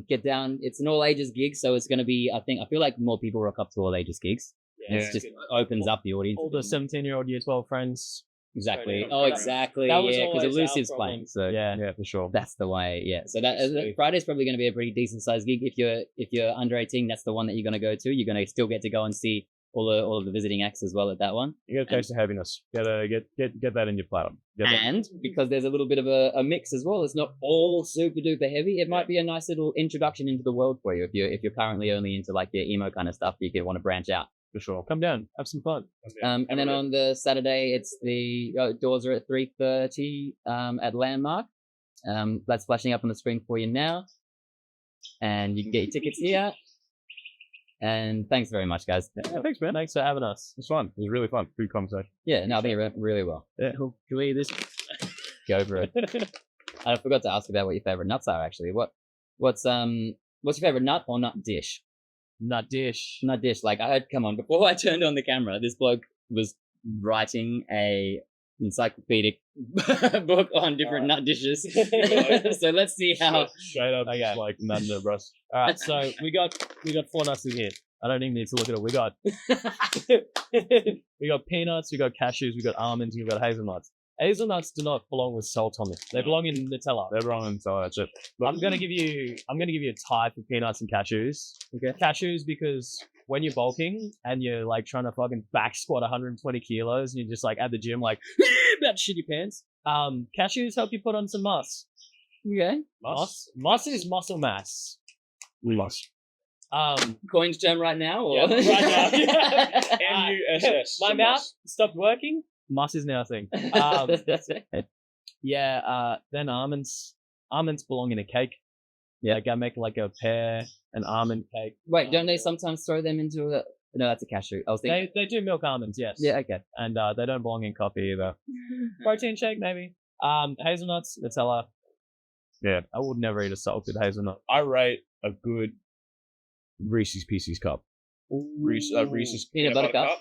Get down. It's an all ages gig, so it's going to be, I feel like more people rock up to all ages gigs. Yeah. It just opens up the audience. all the 17-year-old year 12 friends. Exactly. Yeah. Oh, exactly. That was Yeah, because always our Elusive's problem. playing. So Yeah. Yeah, for sure. that's the way. Yeah. So that Friday's probably going to be a pretty decent sized gig. If you're under 18, that's the one that you're going to go to. You're going to still get to go and see all of the visiting acts as well at that one. You get a taste of heaviness. Get that in your platinum. And because there's a little bit of a mix as well, it's not all super duper heavy. It might be a nice little introduction into the world for you if you're currently only into like your emo kind of stuff. You could want to branch out. For sure. Come down, have some fun. And then on the Saturday, it's the doors are at 3:30 at Landmark. That's flashing up on the screen for you now, and you can get your tickets here. And thanks very much, guys. Yeah, thanks, man. Thanks for having us. It's fun. It was really fun. Good conversation. Yeah, no, I think it went really well. Yeah, cool. Can we this? Go for it. I forgot to ask about what your favorite nuts are. Actually, what's your favorite nut or nut dish? Nut dish. Nut dish. Like I heard, come on, before I turned on the camera, this bloke was writing a encyclopedic book on different nut dishes. So let's see how. Straight up, Okay. like none of the rest. All right, so we got 4 nuts in here. I don't even need to look at it. We got peanuts, we got cashews, we got almonds, and we got hazelnuts. Hazelnuts do not belong with salt on them. They belong in Nutella. They're wrong, and so that's it. But I'm gonna give you a tie for peanuts and cashews. Okay. Cashews because when you're bulking and you're like trying to fucking back squat 120 kilos and you're just like at the gym like about to shit your pants. Cashews help you put on some muscle. Okay. Muscle is muscle mass. Lost. Coined term right now? Or? Yeah, right now. M-U-S-S. My mouth stopped working. Mus is now a thing. That's it. Then almonds. Almonds belong in a cake. Yeah. Like I make like a pear, an almond cake. Wait, don't they sometimes throw them into a... No, that's a cashew. I was thinking... They do milk almonds, yes. Yeah, okay. And they don't belong in coffee either. Protein shake, maybe. Hazelnuts, Nutella. Yeah. I would never eat a salted hazelnut. I rate a good Reese's Pieces cup. Reese's Peanut butter cup.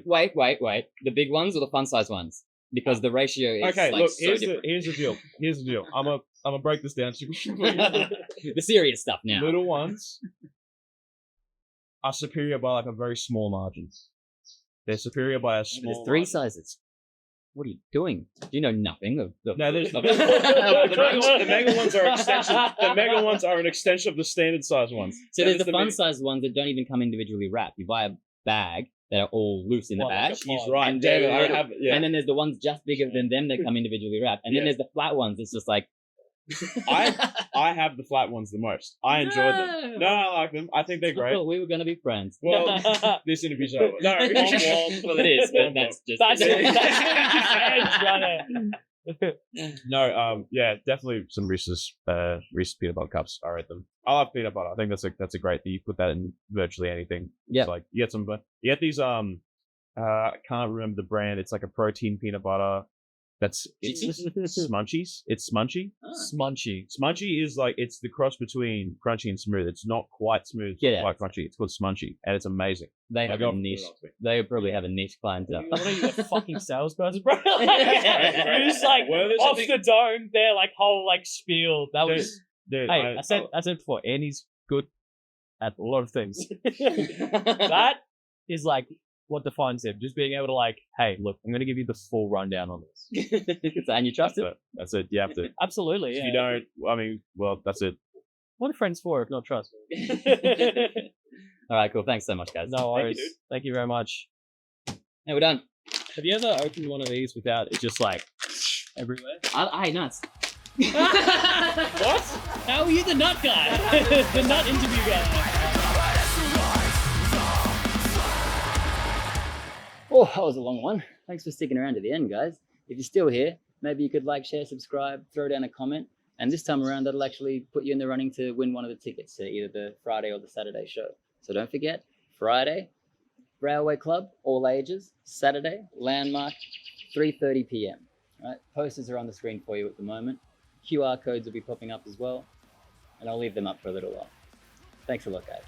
Wait. The big ones or the fun size ones? Because the ratio is Okay, like look, so here's different. the deal. Here's the deal. I'm gonna break this down. The serious stuff now. Little ones are superior by like a very small margin. They're superior by a small. There's 3 margin. sizes. What are you doing? Do you know nothing of the... No, there's of the mega ones are extension. The mega ones are an extension of the standard size ones. So That there's is the fun mega- size ones that don't even come individually wrapped. You buy a bag that are all loose in the Well, bag. He's right. And David, they're I little- have. Yeah. And then there's the ones just bigger than them that come individually wrapped. And then Yeah. there's the flat ones. It's just like... I have the flat ones the most. I enjoy them. No, I like them. I think they're I great. thought we were going to be friends. Well, this interview's over. No, Well, it is, but that's just... That's it. No, yeah, definitely some Reese's peanut butter cups. I rate them. I love peanut butter. I think that's a great thing. You put that in virtually anything. Yeah. It's like you get some, you get these I can't remember the brand. It's like a protein peanut butter. It's Smunchies. It's Smunchy. Smunchy. Smunchy is like it's the cross between crunchy and smooth. It's not quite smooth, Get quite crunchy. It's called Smunchy, and it's amazing. They have go a for niche. it. They probably have a niche clientele. What are you, a fucking salesperson, bro? You're just like Well, there's off something- the dome, their like whole like spiel. That was Dude, hey, I said before, Andy's good at a lot of things. That is like what defines him. Just being able to like, hey, look, I'm gonna give you the full rundown on this. And you trust it? That's it. You have to. Absolutely. If Yeah. you don't, I mean, well, that's it. What are friends for if not trust? All right, cool. Thanks so much, guys. No worries. dude. Thank you very much. Hey, we're done. Have you ever opened one of these without it just like everywhere? Hey, nuts. What? How are you the nut guy? The nut interview guy. Oh, that was a long one. Thanks for sticking around to the end, guys. If you're still here, maybe you could like, share, subscribe, throw down a comment. And this time around, that'll actually put you in the running to win one of the tickets to either the Friday or the Saturday show. So don't forget, Friday, Railway Club, all ages. Saturday, Landmark, 3:30 p.m. Right? Posters are on the screen for you at the moment. QR codes will be popping up as well. And I'll leave them up for a little while. Thanks a lot, guys.